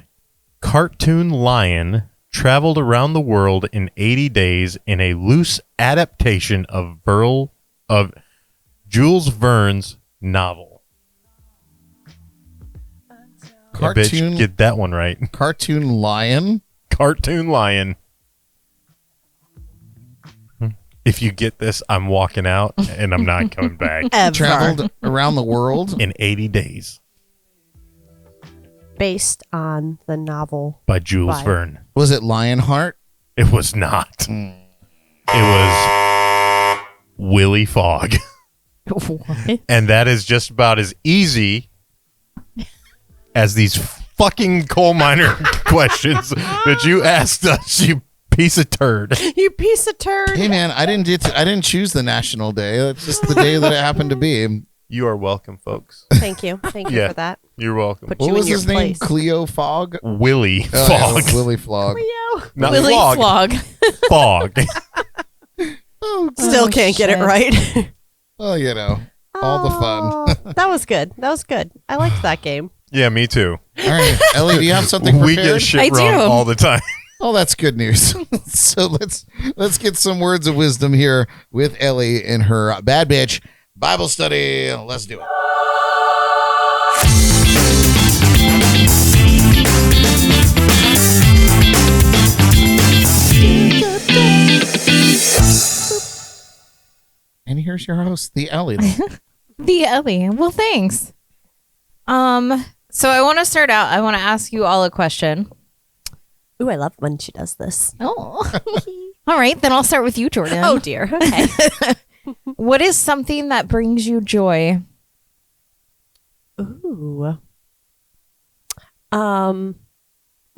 cartoon lion traveled around the world in 80 days in a loose adaptation of Jules Verne's novel. Cartoon, Get that one right. Cartoon lion. Cartoon lion. If you get this, I'm walking out and I'm not coming back. Ever. Traveled around the world. In 80 days. Based on the novel. By Jules By- Verne. Was it Lionheart? It was not. It was Willy Fogg. What? And that is just about as easy as these fucking coal miner questions that you asked us, you piece of turd. You piece of turd. Hey man, I didn't choose the national day. It's just the day that it happened to be. You are welcome, folks. Thank you. Thank you Yeah. for that. You're welcome. Put What you was in your his name? place. Cleo Fogg. Willy Oh, yeah, it Fogg. was Willy Fogg. Not Willy Flog. Flog. Fog. Still can't get it shit. right. Well, you know, all the fun. Oh, that was good. That was good. I liked that game. Yeah, me too. All right, Ellie, do you have something We prepared? get shit I wrong do. all the time. Oh, that's good news. So let's get some words of wisdom here with Ellie in her Bad Bitch Bible study. Let's do it. And here's your host, the Ellie. The Elly. Well, thanks. So I want to start out. I want to ask you all a question. Ooh, I love when she does this. Oh. All right, then I'll start with you, Jordyn. Oh dear. Okay. What is something that brings you joy? Ooh.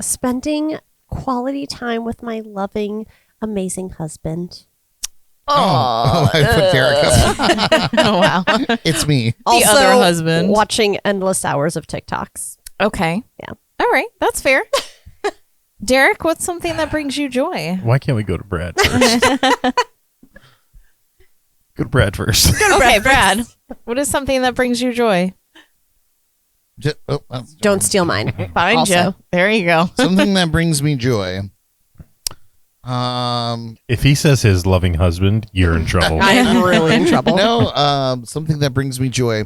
Spending quality time with my loving, amazing husband. Oh, I put Derek up. Oh, wow. It's me. Also, other husband. watching endless hours of TikToks. Okay. Yeah. All right, that's fair. Derek, what's something that brings you joy? Why can't we go to Brad first? Go to Brad first. Okay, Brad. What is something that brings you joy? That's Don't steal mine. Find Also. you. There you go. something that brings me joy. If he says his loving husband, you're in trouble. I am really in trouble. No, something that brings me joy.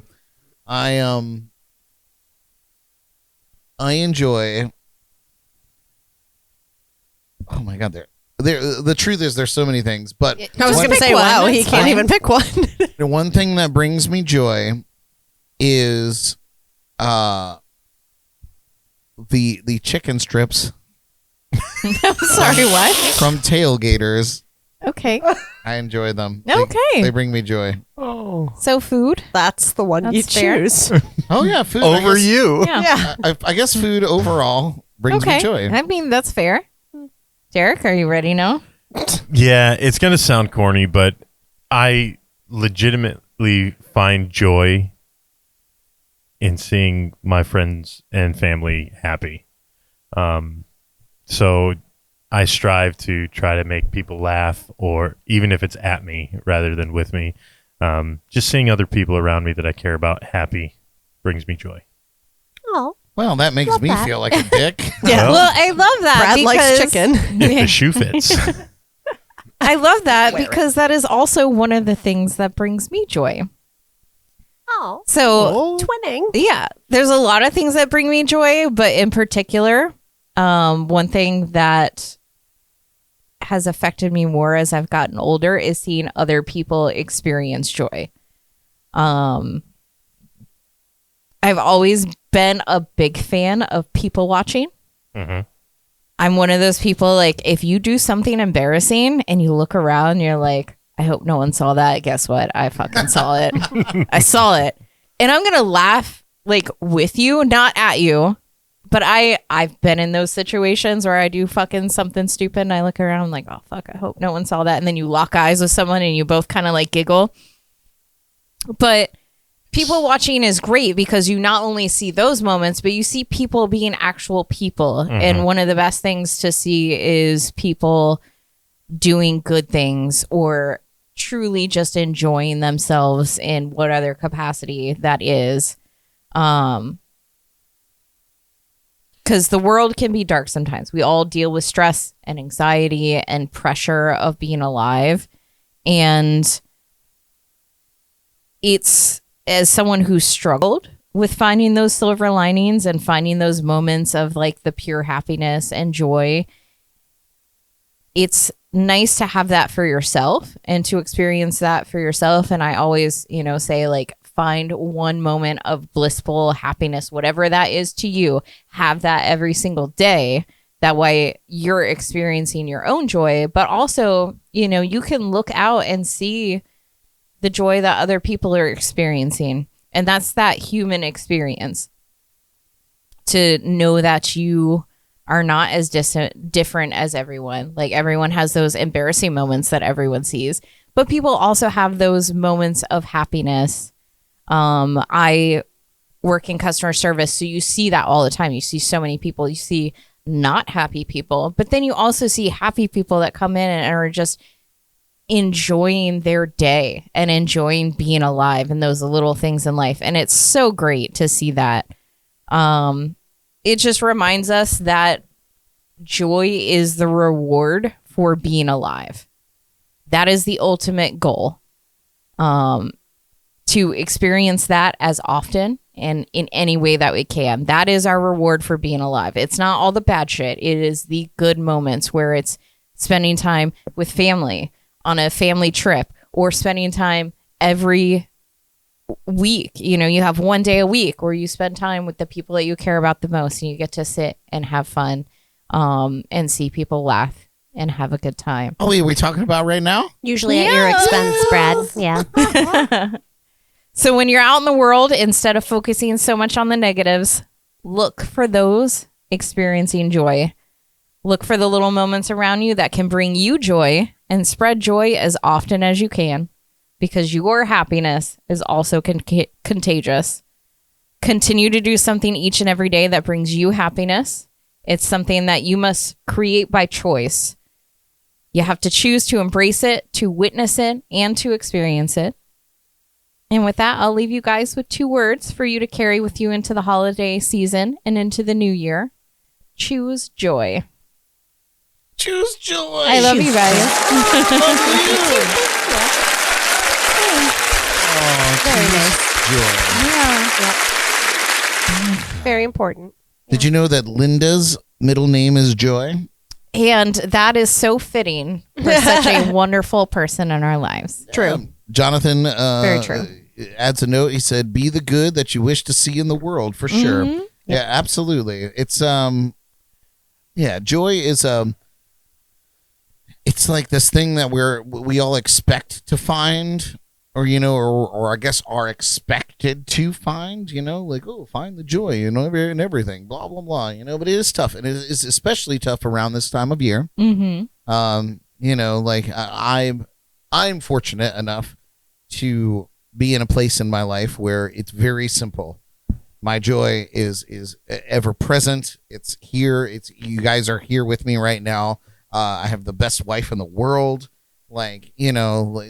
I enjoy. Oh my God, the truth is there's so many things, but I was going to Pick say, one, wow, he that's can't fine. even pick one. the one thing that brings me joy is the chicken strips I'm sorry, what? from Tailgaters. Okay. I enjoy them. Okay. They bring me joy. So food? That's the one you That's fair. choose. Oh yeah, food. Over I guess, you. Yeah. Yeah. I guess food overall brings Okay. me joy. I mean, that's fair. Derek, are you ready now? Yeah, it's going to sound corny, but I legitimately find joy in seeing my friends and family happy. So I strive to try to make people laugh, or even if it's at me rather than with me. Just seeing other people around me that I care about happy brings me joy. Oh, Well, that makes Love me that. feel like a dick. yeah. Well, I love that. Brad likes because- chicken. If the shoe fits. I love that Wear it. because that is also one of the things that brings me joy. Oh, So, twinning. yeah, there's a lot of things that bring me joy, but in particular, one thing that has affected me more as I've gotten older is seeing other people experience joy. I've always been a big fan of people watching. Mhm. I'm one of those people, like, if you do something embarrassing and you look around, you're like, I hope no one saw that. Guess what? I fucking saw it. I saw it. And I'm going to laugh, like, with you, not at you. But I've been in those situations where I do fucking something stupid and I look around, I'm like, oh, fuck, I hope no one saw that. And then you lock eyes with someone and you both kind of, like, giggle. But people watching is great because you not only see those moments, but you see people being actual people. And one of the best things to see is people doing good things or truly just enjoying themselves in what other capacity that is. because the world can be dark sometimes. We all deal with stress and anxiety and pressure of being alive. And it's, as someone who struggled with finding those silver linings and finding those moments of like the pure happiness and joy, it's nice to have that for yourself and to experience that for yourself. And I always, say like, find one moment of blissful happiness, whatever that is to you. Have that every single day. That way you're experiencing your own joy, but also, you can look out and see the joy that other people are experiencing. And that's that human experience. To know that you are not as different as everyone. Like everyone has those embarrassing moments that everyone sees, but people also have those moments of happiness. I work in customer service, so you see that all the time. You see so many people. You see not happy people, but then you also see happy people that come in and are just enjoying their day and enjoying being alive and those little things in life. And it's so great to see that. It just reminds us that joy is the reward for being alive. That is the ultimate goal. To experience that as often and in any way that we can. That is our reward for being alive. It's not all the bad shit. It is the good moments where it's spending time with family on a family trip or spending time every week. You have one day a week where you spend time with the people that you care about the most and you get to sit and have fun and see people laugh and have a good time. Oh, wait, are we talking about right now? Usually at your expense, Brad. Yeah. So when you're out in the world, instead of focusing so much on the negatives, look for those experiencing joy. Look for the little moments around you that can bring you joy and spread joy as often as you can, because your happiness is also contagious. Continue to do something each and every day that brings you happiness. It's something that you must create by choice. You have to choose to embrace it, to witness it, and to experience it. And with that, I'll leave you guys with 2 words for you to carry with you into the holiday season and into the new year. Choose joy. Choose joy. I love you guys. Joy. Yeah. Very important. Did you know that Linda's middle name is Joy? And that is so fitting for such a wonderful person in our lives. True. Jonathan Very true. Adds a note. He said, "Be the good that you wish to see in the world," for sure. Mm-hmm. Yeah, absolutely. It's joy is it's like this thing that we all expect to find, or or I guess are expected to find, like, oh, find the joy, in everything, blah blah blah, but it is tough, and it is especially tough around this time of year. Mm-hmm. Like I'm fortunate enough to be in a place in my life where it's very simple. My joy is ever present. It's here. You guys are here with me right now. I have the best wife in the world. Like,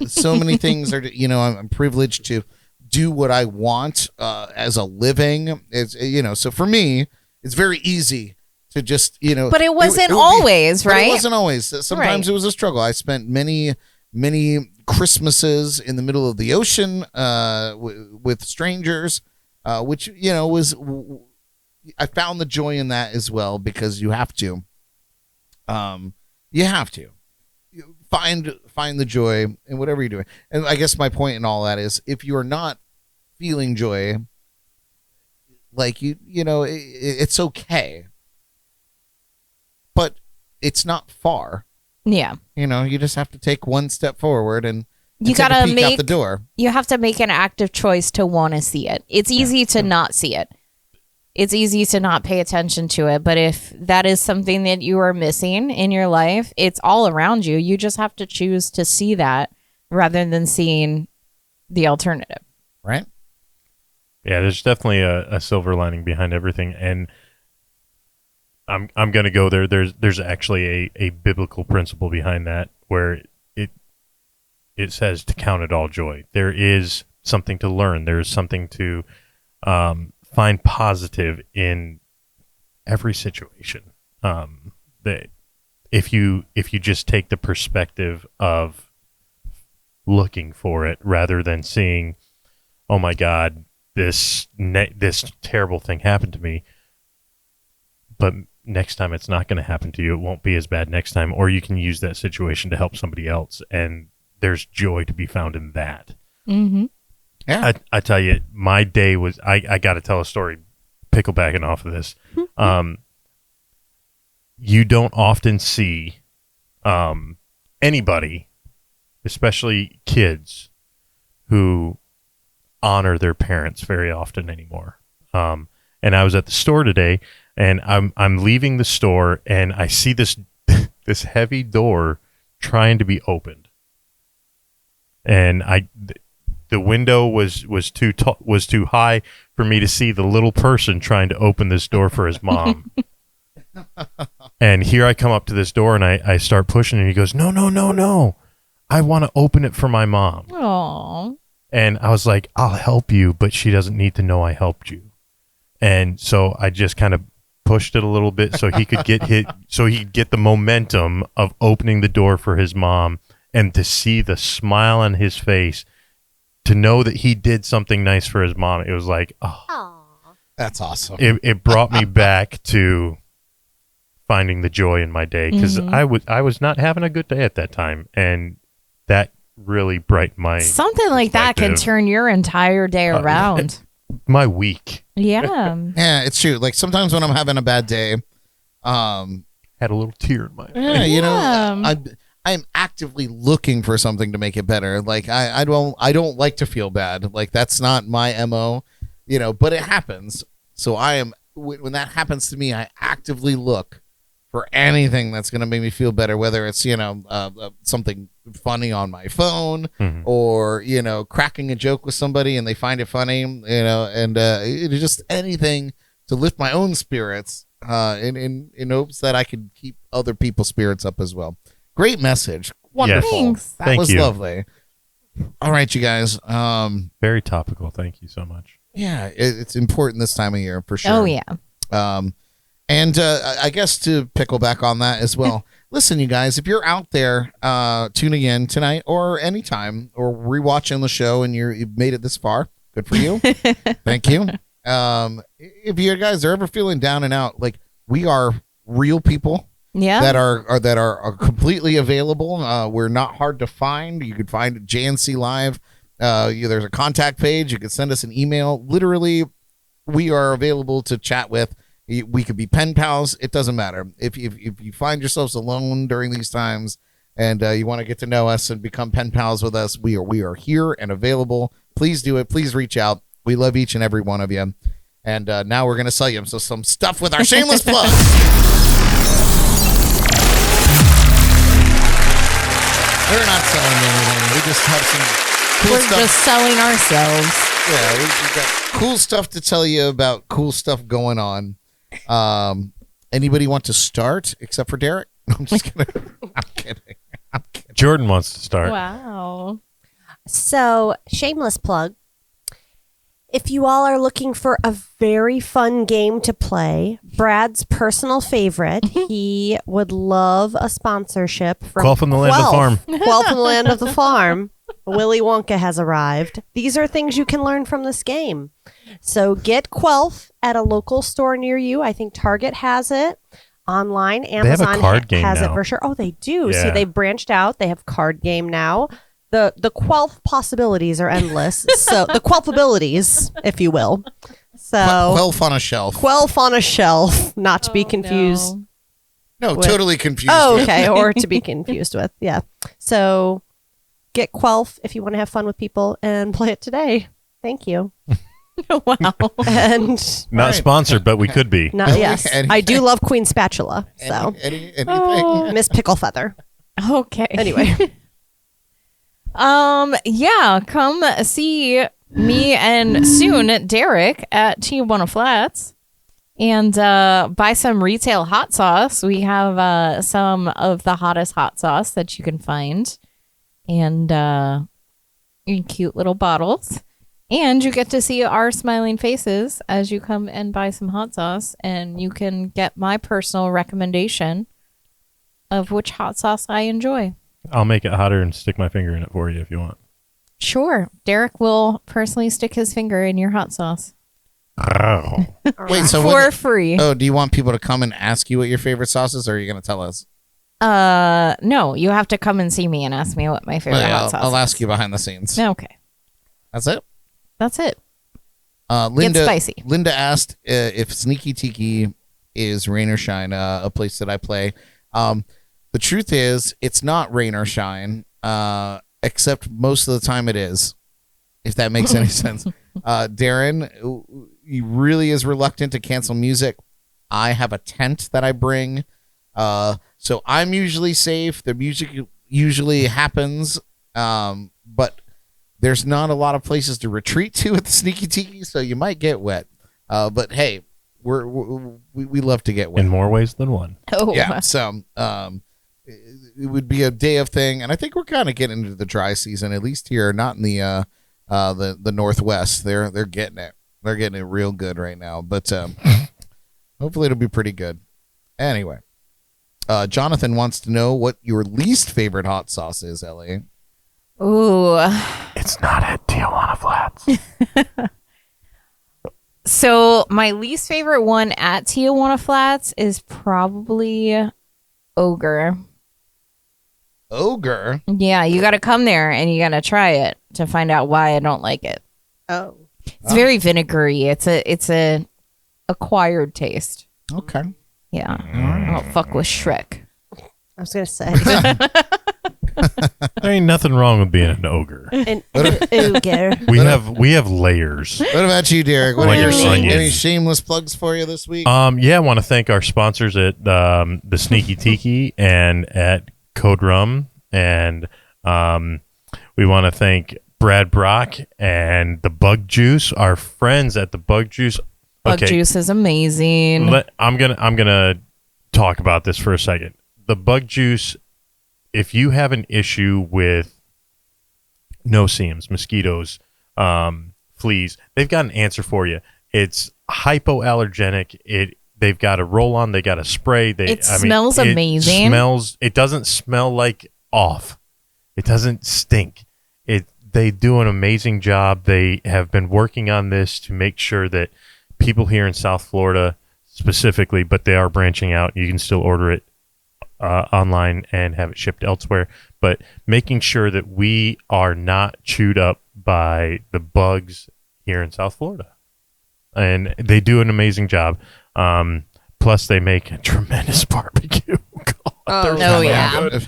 so many things are, I'm privileged to do what I want as a living. It's, so for me, it's very easy to just, But it wasn't always, right? It wasn't always. Sometimes Right. It was a struggle. I spent many Christmases in the middle of the ocean with strangers, which was, I found the joy in that as well, because you have to find the joy in whatever you're doing. And I guess my point in all that is, if you are not feeling joy, like it's okay, but it's not far. Yeah. You just have to take one step forward and You take a gotta peek out the door. You have to make an active choice to want to see it. It's easy to not see it. It's easy to not pay attention to it. But if that is something that you are missing in your life, it's all around you. You just have to choose to see that rather than seeing the alternative. Right? Yeah, there's definitely a silver lining behind everything, and I'm going to go there. There's actually a biblical principle behind that, where it says to count it all joy. There is something to learn. There is something to find positive in every situation. That if you just take the perspective of looking for it rather than seeing, oh my God, this terrible thing happened to me, but next time it's not going to happen to you. It won't be as bad next time, or you can use that situation to help somebody else, and there's joy to be found in that. Mm-hmm. Yeah. I tell you, my day was, I got to tell a story, picklebacking off of this. You don't often see anybody, especially kids, who honor their parents very often anymore. And I was at the store today, and I'm leaving the store, and I see this this heavy door trying to be opened, and the window was too high for me to see the little person trying to open this door for his mom. And here I come up to this door, and I start pushing, and he goes, no, I want to open it for my mom. Aww. And I was like, I'll help you, but she doesn't need to know I helped you. And so I just kind of pushed it a little bit so he could get the momentum of opening the door for his mom, and to see the smile on his face, to know that he did something nice for his mom. It was like, oh, That's awesome. it brought me back to finding the joy in my day, because I was not having a good day at that time, and that really brightened my Something like that can perspective. turn your entire day around. My week. Yeah. Yeah, it's true. Like sometimes when I'm having a bad day, Had a little tear in my eye. yeah, you know, I'm actively looking for something to make it better. Like I don't like to feel bad. Like that's not my MO, you know, but it happens. So when that happens to me, I actively look for anything that's going to make me feel better, whether it's, you know, something funny on my phone, or, you know, cracking a joke with somebody and they find it funny, you know, and it is just anything to lift my own spirits, in hopes that I can keep other people's spirits up as well. Great message. Wonderful. Thanks. That Thank was you. lovely. All right, you guys. Very topical. Thank you so much. Yeah, it's important this time of year for sure. Oh, yeah. And I guess to pickle back on that as well. Listen, you guys, if you're out there tuning in tonight or anytime or rewatching the show and you've made it this far, good for you. Thank you. If you guys are ever feeling down and out, like we are real people Yeah. that are completely available. We're not hard to find. You could find JNC Live. There's a contact page. You could send us an email. Literally, we are available to chat with. We could be pen pals. It doesn't matter. If you find yourselves alone during these times and you want to get to know us and become pen pals with us, we are here and available. Please do it. Please reach out. We love each and every one of you. And now we're going to sell you some stuff with our shameless plugs. We're not selling anything. We just have some cool We're stuff. just selling ourselves. Yeah, we've got cool stuff to tell you about cool stuff going on. Anybody want to start except for Derek? No, I'm just kidding. I'm kidding. Jordyn wants to start. Wow. So, shameless plug. If you all are looking for a very fun game to play, Brad's personal favorite, he would love a sponsorship from Quelf in the Land of the Farm. Quelf in the Land of the Farm. Willy Wonka has arrived. These are things you can learn from this game. So get Quelf at a local store near you. I think Target has it. Online, Amazon have a card game has it now. for sure. Oh, they do. Yeah. See, they've branched out. They have card game now. The Quelf possibilities are endless. So the Quelfabilities, if you will. So Quelf on a shelf. Quelf on a shelf, not to be confused. No, with- totally confused. Oh, with. okay, or to be confused with. Yeah. So get Quelf if you want to have fun with people and play it today. Thank you. Wow. And Not sponsored, but we could be. not, yes, Anything. I do love Queen Spatula. So Anything. Miss Picklefeather. Okay. Anyway. Yeah, come see me and soon Derek at Tijuana Flats and buy some retail hot sauce. We have some of the hottest hot sauce that you can find and in cute little bottles. And you get to see our smiling faces as you come and buy some hot sauce, and you can get my personal recommendation of which hot sauce I enjoy. I'll make it hotter and stick my finger in it for you if you want. Sure. Derek will personally stick his finger in your hot sauce. Oh. Wait, so For free. Oh, do you want people to come and ask you what your favorite sauce is, or are you going to tell us? No, you have to come and see me and ask me what my favorite hot sauce I'll is. ask you behind the scenes. Okay. That's it. That's it. Linda, Get spicy. Linda asked if Sneaky Tiki is rain or shine, a place that I play. The truth is, it's not rain or shine, except most of the time it is, if that makes any sense. Darren, he really is reluctant to cancel music. I have a tent that I bring, so I'm usually safe. The music usually happens, but there's not a lot of places to retreat to at the Sneaky Tiki, so you might get wet. But hey, we love to get wet In more ways than one. Oh, yeah. So it would be a day of thing, and I think we're kind of getting into the dry season, at least here, not in the Northwest. They're getting it. They're getting it real good right now. But hopefully it'll be pretty good. Anyway, Jonathan wants to know what your least favorite hot sauce is, Elly. Ooh. It's not at Tijuana Flats. So my least favorite one at Tijuana Flats is probably Ogre. Ogre? Yeah, you got to come there and you got to try it to find out why I don't like it. Oh. It's very vinegary. It's a acquired taste. Okay. Yeah. I don't fuck with Shrek. I was going to say. There ain't nothing wrong with being an ogre. An ogre. We have layers. What about you, Derek? What Like are your an onion. any shameless plugs for you this week? Yeah, I want to thank our sponsors at the Sneaky Tiki and at Code Rum, and we want to thank Brad Brock and the Bug Juice, our friends at the Bug Juice. Bug Juice is amazing. I'm gonna talk about this for a second. The Bug Juice. If you have an issue with no-see-ums, mosquitoes, fleas, they've got an answer for you. It's hypoallergenic. They've got a roll-on. They got a spray. It smells amazing. It doesn't smell like off. It doesn't stink. They do an amazing job. They have been working on this to make sure that people here in South Florida specifically, but they are branching out. You can still order it online and have it shipped elsewhere, but making sure that we are not chewed up by the bugs here in South Florida. And they do an amazing job. Plus, they make a tremendous barbecue. Oh, yeah.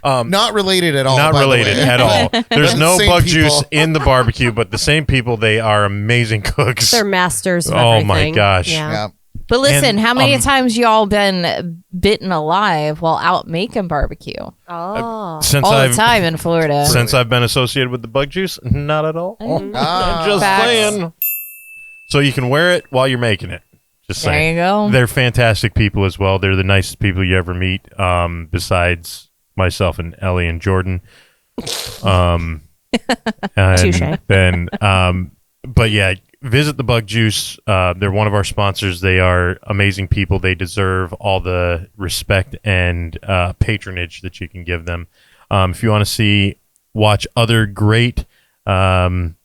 Not related at all. Not by the related way. at all. There's The no same bug people. juice in the barbecue, but the same people, they are amazing cooks. They're masters of Oh, my everything. gosh. Yeah. Yeah. But listen, And, how many times y'all been bitten alive while out making barbecue? Oh. Since All I've the time in Florida. Since I've been associated with the bug juice, not at all. Ah. Just Facts. saying. So you can wear it while you're making it. Just There saying. you go. They're fantastic people as well. They're the nicest people you ever meet, besides myself and Elly and Jordyn. Touche. Then, but yeah, visit the Bug Juice. They're one of our sponsors. They are amazing people. They deserve all the respect and patronage that you can give them. If you want to watch other great podcasts,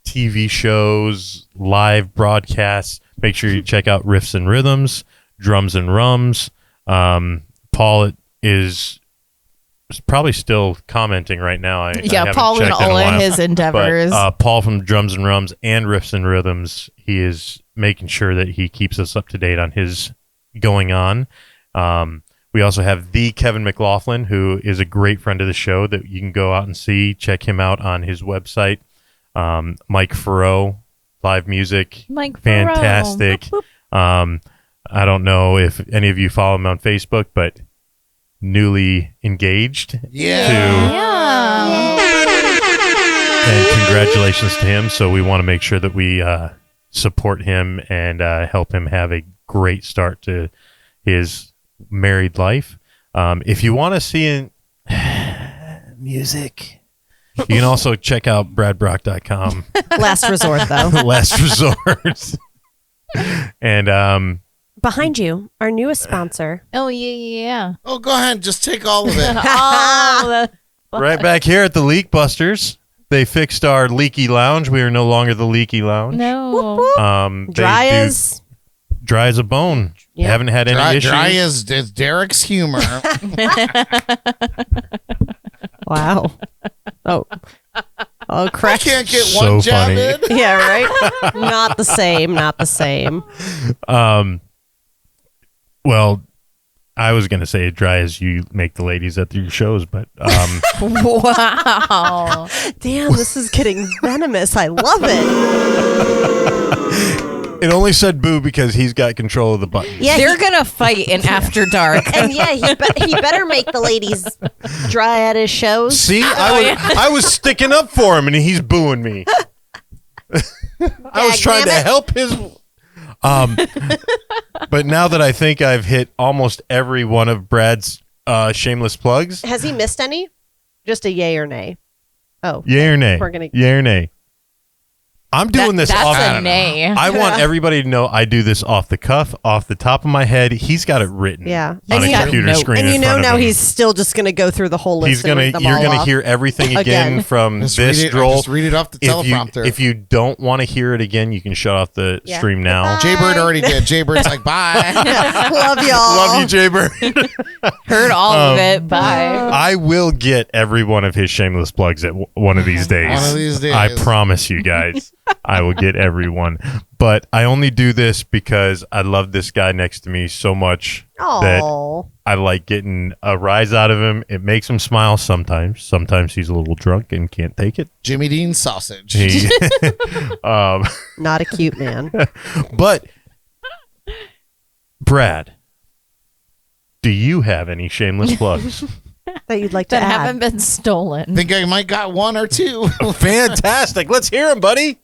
TV shows, live broadcasts, make sure you check out Riffs and Rhythms, Drums and Rums. Paul is probably still commenting right now. I haven't Paul and checked in a all of while. his endeavors. But, Paul from Drums and Rums and Riffs and Rhythms, he is making sure that he keeps us up to date on his going on. We also have the Kevin McLaughlin, who is a great friend of the show that you can go out and see. Check him out on his website. Mike Farrow, live music, Mike Farrow. fantastic. I don't know if any of you follow him on Facebook, but newly engaged. Yeah. And congratulations to him. So we want to make sure that we support him and help him have a great start to his married life. If you want to see music, You can also check out bradbrock.com. Last resort, though. Last resort. And Behind you, our newest sponsor. Oh, yeah. Oh, go ahead. Just take all of it. right back here at the Leak Busters, they fixed our leaky lounge. We are no longer the leaky lounge. No. Dry as a bone. Yeah. Haven't had any issues. Dry as Derek's humor. wow. Oh, I correct. can't get So one jab funny. in. Yeah, right. Not the same. Not the same. Well, I was going to say dry as you make the ladies at your shows, but Wow. Damn, this is getting venomous. I love it. it only said boo because he's got control of the button. Yeah, They're going to fight in After Dark. and yeah, he better make the ladies dry at his shows. See, I was sticking up for him, and he's booing me. I was trying to help his. But now that I think I've hit almost every one of Brad's shameless plugs, Has he missed any? Just a yay or nay. Oh, yay or nay? We're gonna- Yay or nay? I'm doing this That's off. a nay. I want everybody to know I do this off the cuff, off the top of my head. He's got it written. Yeah. On And a he got computer notes. screen. and you in know front of now him. he's still just gonna go through the whole list. He's gonna. and read them You're all gonna off. hear everything again Again. from Just this read it, droll. just read it off the teleprompter. If you don't want to hear it again, you can shut off the Yeah. stream now. Jaybird already did. Jaybird's like, bye. Love y'all. Love you, Jaybird. Heard all of it. Bye. I will get every one of his shameless plugs at one of these days. One of these days. I promise you guys, I will get every one. But I only do this because I love this guy next to me so much that Oh, I like getting a rise out of him. It makes him smile sometimes. Sometimes he's a little drunk and can't take it. Jimmy Dean sausage. He, not a cute man. but Brad, do you have any shameless plugs? That you'd like to That add. haven't been stolen. Think I might got one or two. Fantastic. Let's hear him, buddy.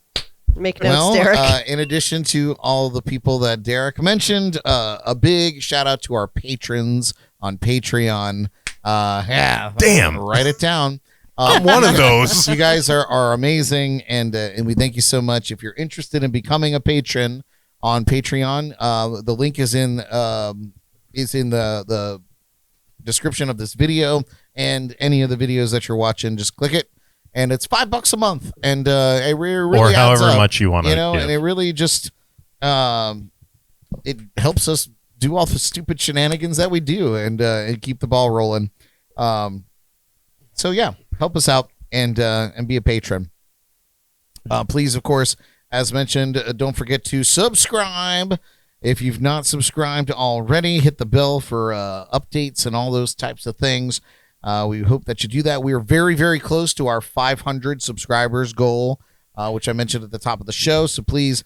Make notes, Derek. In addition to all the people that Derek mentioned, a big shout out to our patrons on Patreon. Yeah, Damn. write it down. I'm one of those. You guys are amazing, and we thank you so much. If you're interested in becoming a patron on Patreon, the link is in the description of this video and any of the videos that you're watching. Just click it. And it's $5 a month, and it really Or adds however up, much you want to give. and it really just it helps us do all the stupid shenanigans that we do, and keep the ball rolling. So yeah, help us out and be a patron. Please, of course, as mentioned, don't forget to subscribe. If you've not subscribed already, hit the bell for updates and all those types of things. We hope that you do that. We are very, very close to our 500 subscribers goal, which I mentioned at the top of the show. So please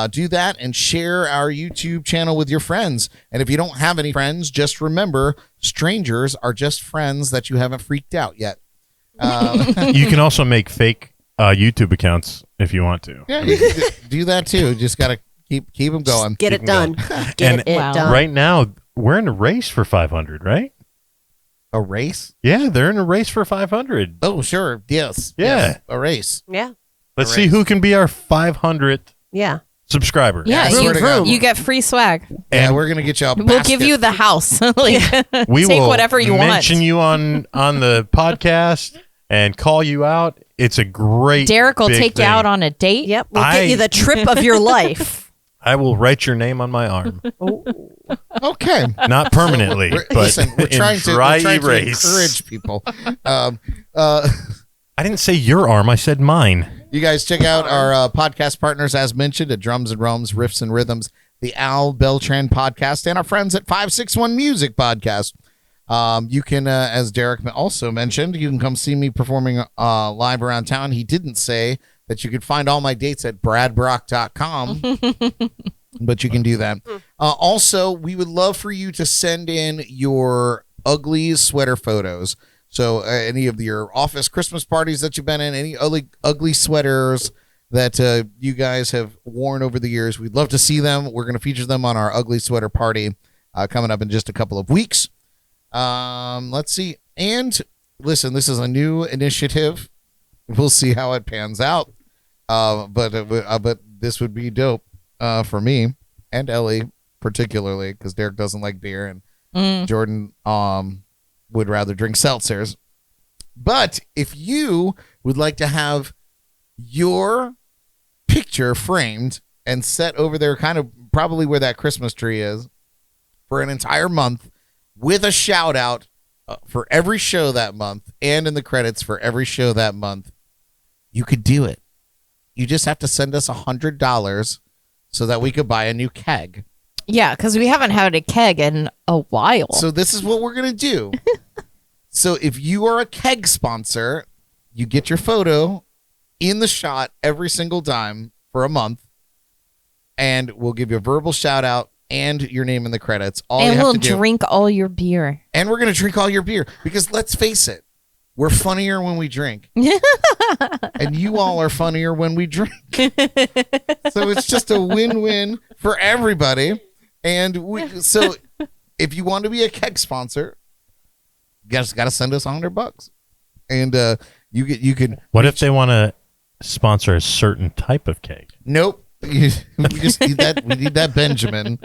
do that and share our YouTube channel with your friends. And if you don't have any friends, just remember, strangers are just friends that you haven't freaked out yet. You can also make fake YouTube accounts if you want to. Yeah, you can do that too. Just got to keep them going. Get it done. Get And it done. right now, we're in a race for 500, right? A race? Yeah, they're in a race for 500. Oh, sure. Yes. Yeah. Yes. A race. Yeah. Let's see who can be our 500th Yeah. subscriber. Yeah, I swear to God. you get free swag. Yeah, we're gonna get you a We'll give you the house. Like, We take will whatever you want. mention you on the podcast and call you out. It's a great Derek will big take thing. you out on a date. Yep. We'll get you the trip of your life. I will write your name on my arm. Okay. Not permanently, but Listen, we're in trying to dry erase. erase. Encourage people. I didn't say your arm. I said mine. You guys check out our podcast partners, as mentioned, at Drums and Realms, Riffs and Rhythms, the Al Beltran podcast, and our friends at 561 Music Podcast. You can, as Derek also mentioned, you can come see me performing live around town. He didn't say that you could find all my dates at bradbrock.com, but you can do that. Also, we would love for you to send in your ugly sweater photos. So any of your office Christmas parties that you've been in, any ugly sweaters that you guys have worn over the years, we'd love to see them. We're going to feature them on our ugly sweater party coming up in just a couple of weeks. Let's see. And listen, this is a new initiative we'll see how it pans out. But this would be dope for me and Elly particularly, because Derek doesn't like beer and Jordyn would rather drink seltzers. But if you would like to have your picture framed and set over there, kind of probably where that Christmas tree is, for an entire month with a shout out for every show that month and in the credits for every show that month, you could do it. You just have to send us $100 so that we could buy a new keg. Yeah, because we haven't had a keg in a while. So this is what we're going to do. So if you are a keg sponsor, you get your photo in the shot every single time for a month, and we'll give you a verbal shout out and your name in the credits. And we'll drink all your beer. And we're going to drink all your beer because let's face it, we're funnier when we drink. And you all are funnier when we drink. So it's just a win-win for everybody. And so if you want to be a keg sponsor, you just got to send us $100. And you can. What if they want to sponsor a certain type of keg? Nope. We just need that. We need that Benjamin.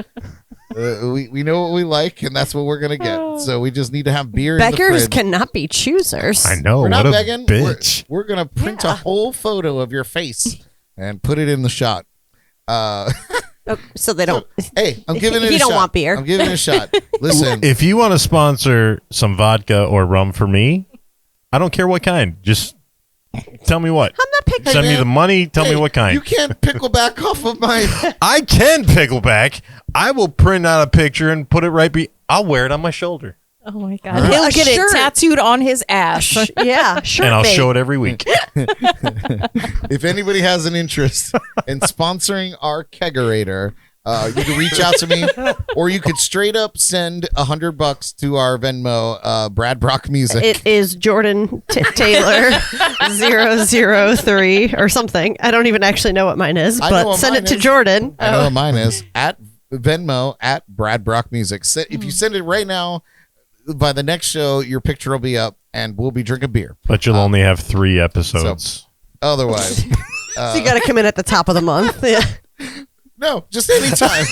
We know what we like, and that's what we're gonna get. So we just need to have beer. Beggars in the fridge. cannot be choosers. I know. We're what not a begging. bitch. We're gonna print a whole photo of your face and put it in the shot. So they don't. Hey, I'm giving it. If you a don't shot. want beer. I'm giving it a shot. Listen, If you want to sponsor some vodka or rum for me, I don't care what kind. Just tell me what. I'm not picking. Send me the money. Tell me what kind. You can't pickle back off of my. I can pickleback. I will print out a picture and put it I'll wear it on my shoulder. Oh my God. He'll get it tattooed on his ass. Yeah, sure. And I'll show it every week. If anybody has an interest in sponsoring our kegerator, you can reach out to me, or you could straight up send $100 to our Venmo, Brad Brock Music. It is Jordan Taylor 003 or something. I don't even actually know what mine is, but send it to Jordan. I know what mine is. At Venmo at Brad Brock Music. If you send it right now, by the next show, your picture will be up, and we'll be drinking beer. But you'll only have 3 episodes. So, otherwise, So you got to come in at the top of the month. Yeah. no, just anytime.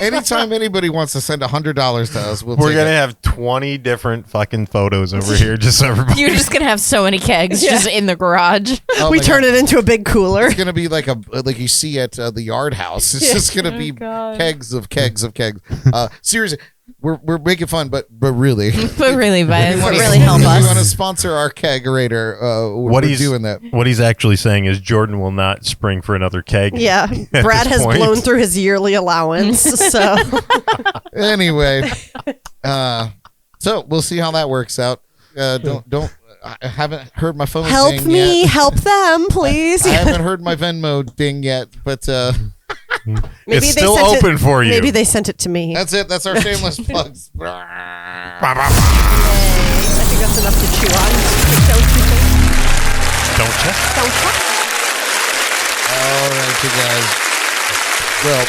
Anytime anybody wants to send $100 to us, we're going to have 20 different fucking photos over here, just so everybody. You're just going to have so many kegs just in the garage. Oh we turn it into a big cooler. It's gonna be like you see at the Yard House. It's just gonna be kegs of kegs of kegs. Seriously, we're making fun, but really, But really, guys, if you wanna- really help if us. you want to sponsor our kegerator, we're doing that. What he's actually saying is Jordyn will not spring for another keg. Yeah, Brad has blown through his yearly allowance. So Anyway, so we'll see how that works out. Don't. I haven't heard my phone help ding me, yet. help them, please. I haven't heard my Venmo ding yet, but Maybe It's they still sent open for you. Maybe they sent it to me. that's it. That's our shameless plugs. I think that's enough to chew on. Don't you? All right, you guys. Well,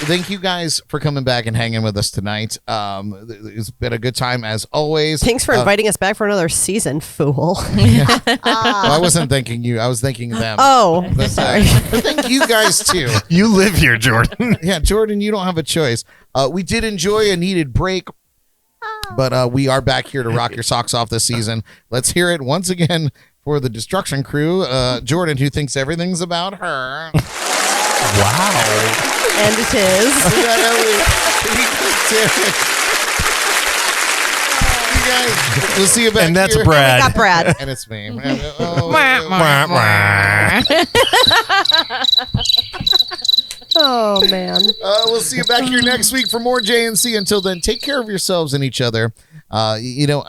thank you guys for coming back and hanging with us tonight. It's been a good time as always. Thanks for inviting us back for another season, fool. Well, I wasn't thanking you. I was thanking them. Oh, But, sorry. but thank you guys too. You live here, Jordyn. Yeah, Jordyn, you don't have a choice. We did enjoy a needed break, but we are back here to rock your socks off this season. Let's hear it once again for the Destruction Crew. Jordyn, who thinks everything's about her. Wow. And it is. We got Elly. We got Derek. You guys, we'll see you back And that's here. Brad. We got Brad. And it's me. Oh, man. We'll see you back here next week for more JNC. Until then, take care of yourselves and each other. I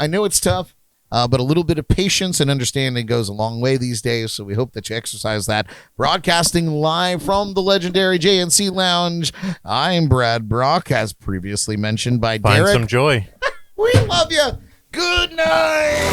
know it's tough, but a little bit of patience and understanding goes a long way these days, so we hope that you exercise that. Broadcasting live from the legendary JNC Lounge, I'm Brad Brock, as previously mentioned by Find Derek. some joy. We love you. Good night.